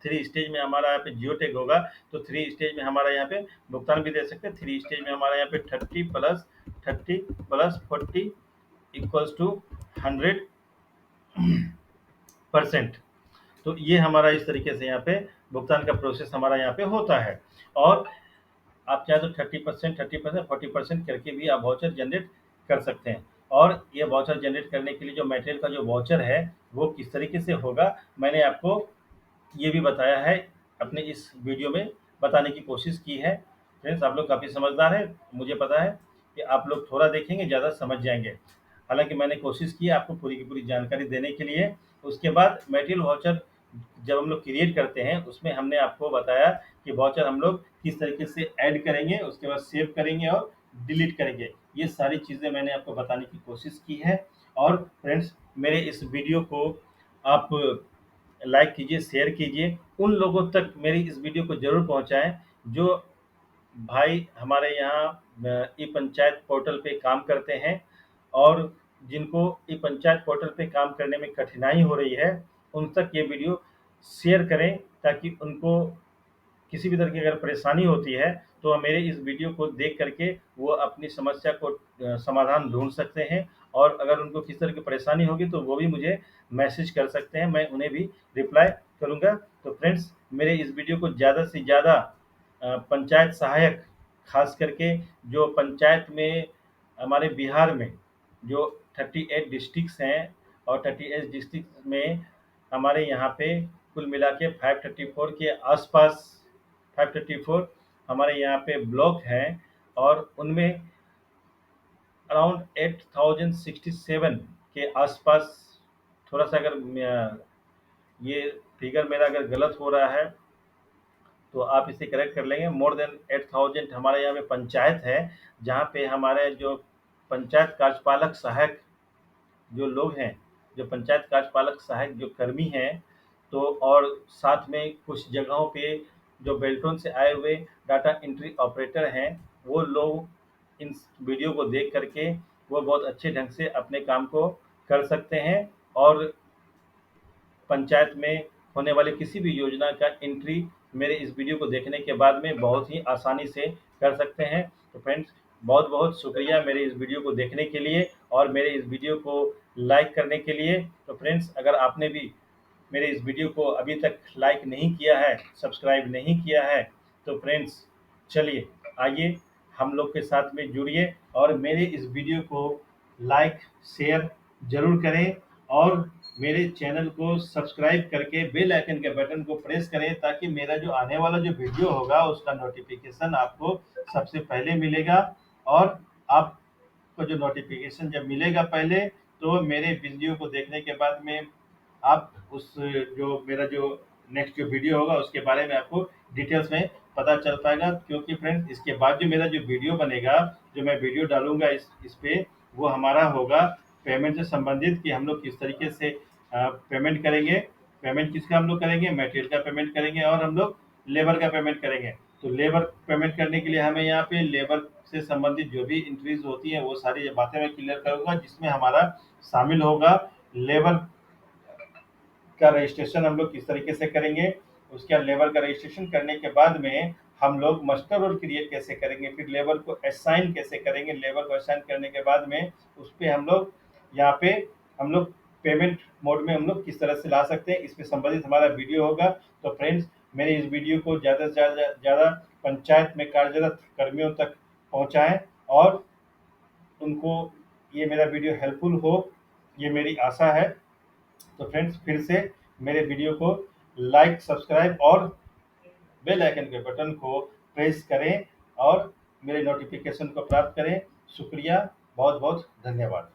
3 स्टेज में हमारा यहाँ पे जियो टेक होगा, तो 3 स्टेज में हमारा यहाँ पे भुगतान भी दे सकते हैं। 3 स्टेज में हमारा यहाँ पे 30 + 40 इक्वल्स टू 100%। तो ये हमारा इस तरीके से यहाँ पे भुगतान का प्रोसेस हमारा यहाँ पे होता है। और आप चाहे तो 30%, 40% करके भी आप वाउचर जनरेट कर सकते हैं। और ये वाउचर जनरेट करने के लिए जो मटेरियल का जो वाउचर है वो किस तरीके से होगा, मैंने आपको ये भी बताया है, अपने इस वीडियो में बताने की कोशिश की है। फ्रेंड्स आप लोग काफ़ी समझदार हैं, मुझे पता है कि आप लोग थोड़ा देखेंगे ज़्यादा समझ जाएंगे। हालांकि मैंने कोशिश की आपको पूरी की पूरी जानकारी देने के लिए। उसके बाद मटेरियल वाउचर जब हम लोग क्रिएट करते हैं उसमें हमने आपको बताया कि वाउचर हम लोग किस तरीके से ऐड करेंगे, उसके बाद सेव करेंगे और डिलीट करेंगे। ये सारी चीज़ें मैंने आपको बताने की कोशिश की है। और फ्रेंड्स मेरे इस वीडियो को आप लाइक कीजिए, शेयर कीजिए, उन लोगों तक मेरी इस वीडियो को ज़रूर पहुंचाएं जो भाई हमारे यहाँ ई पंचायत पोर्टल पे काम करते हैं और जिनको ई पंचायत पोर्टल पे काम करने में कठिनाई हो रही है, उन तक ये वीडियो शेयर करें ताकि उनको किसी भी तरह की अगर परेशानी होती है तो मेरे इस वीडियो को देख करके वो अपनी समस्या को समाधान ढूंढ सकते हैं। और अगर उनको किस तरह की परेशानी होगी तो वो भी मुझे मैसेज कर सकते हैं, मैं उन्हें भी रिप्लाई करूँगा। तो फ्रेंड्स मेरे इस वीडियो को ज़्यादा से ज़्यादा पंचायत सहायक, खास करके जो पंचायत में हमारे बिहार में जो 38 डिस्ट्रिक्ट्स हैं और 38 डिस्ट्रिक्ट में हमारे यहाँ पे कुल मिला के 534 के आसपास 534 हमारे यहाँ पे ब्लॉक हैं और उनमें अराउंड 8067 के आसपास, थोड़ा सा अगर ये फिगर मेरा अगर गलत हो रहा है तो आप इसे करेक्ट कर लेंगे। मोर देन 8000 हमारे यहाँ पे पंचायत है जहाँ पे हमारे जो पंचायत कार्यपालक सहायक जो लोग हैं, जो पंचायत कार्यपालक सहायक जो कर्मी हैं, तो और साथ में कुछ जगहों पे जो बेल्टोन से आए हुए डाटा एंट्री ऑपरेटर हैं, वो लोग इन वीडियो को देख करके वो बहुत अच्छे ढंग से अपने काम को कर सकते हैं और पंचायत में होने वाली किसी भी योजना का एंट्री मेरे इस वीडियो को देखने के बाद में बहुत ही आसानी से कर सकते हैं। तो फ्रेंड्स, बहुत बहुत शुक्रिया मेरे इस वीडियो को देखने के लिए और मेरे इस वीडियो को लाइक करने के लिए। तो फ्रेंड्स, अगर आपने भी मेरे इस वीडियो को अभी तक लाइक नहीं किया है, सब्सक्राइब नहीं किया है, तो फ्रेंड्स चलिए आइए हम लोग के साथ में जुड़िए और मेरे इस वीडियो को लाइक शेयर ज़रूर करें और मेरे चैनल को सब्सक्राइब करके बेल आइकन के बटन को प्रेस करें ताकि मेरा जो आने वाला जो वीडियो होगा उसका नोटिफिकेशन आपको सबसे पहले मिलेगा। और आपको जो नोटिफिकेशन जब मिलेगा पहले, तो मेरे वीडियो को देखने के बाद में आप उस जो मेरा जो नेक्स्ट जो वीडियो होगा उसके बारे में आपको डिटेल्स में पता चल पाएगा। क्योंकि फ्रेंड्स, इसके बाद जो मेरा जो वीडियो बनेगा, जो मैं वीडियो डालूंगा इस पे, वो हमारा होगा पेमेंट से संबंधित कि हम लोग किस तरीके से पेमेंट करेंगे। पेमेंट किसका हम लोग करेंगे? मटेरियल का पेमेंट करेंगे और हम लोग लेबर का पेमेंट करेंगे। तो लेबर पेमेंट करने के लिए हमें यहाँ पे लेबर से संबंधित जो भी एंट्रीज होती है वो सारी बातें मैं क्लियर करूंगा, जिसमें हमारा शामिल होगा लेबर का रजिस्ट्रेशन हम लोग किस तरीके से करेंगे। उसके बाद लेबर का रजिस्ट्रेशन करने के बाद में हम लोग मास्टर रोल क्रिएट कैसे करेंगे, फिर लेबर को असाइन कैसे करेंगे, लेबर को असाइन करने के बाद में उस पर हम लोग यहाँ पे हम लोग पेमेंट मोड में हम लोग किस तरह से ला सकते हैं, इस पे संबंधित हमारा वीडियो होगा। तो फ्रेंड्स, मेरे इस वीडियो को ज़्यादा से ज़्यादा पंचायत में कार्यरत कर्मियों तक पहुँचाएँ और उनको ये मेरा वीडियो हेल्पफुल हो, ये मेरी आशा है। तो फ्रेंड्स, फिर से मेरे वीडियो को लाइक, सब्सक्राइब और बेल आइकन के बटन को प्रेस करें और मेरे नोटिफिकेशन को प्राप्त करें। शुक्रिया, बहुत बहुत धन्यवाद।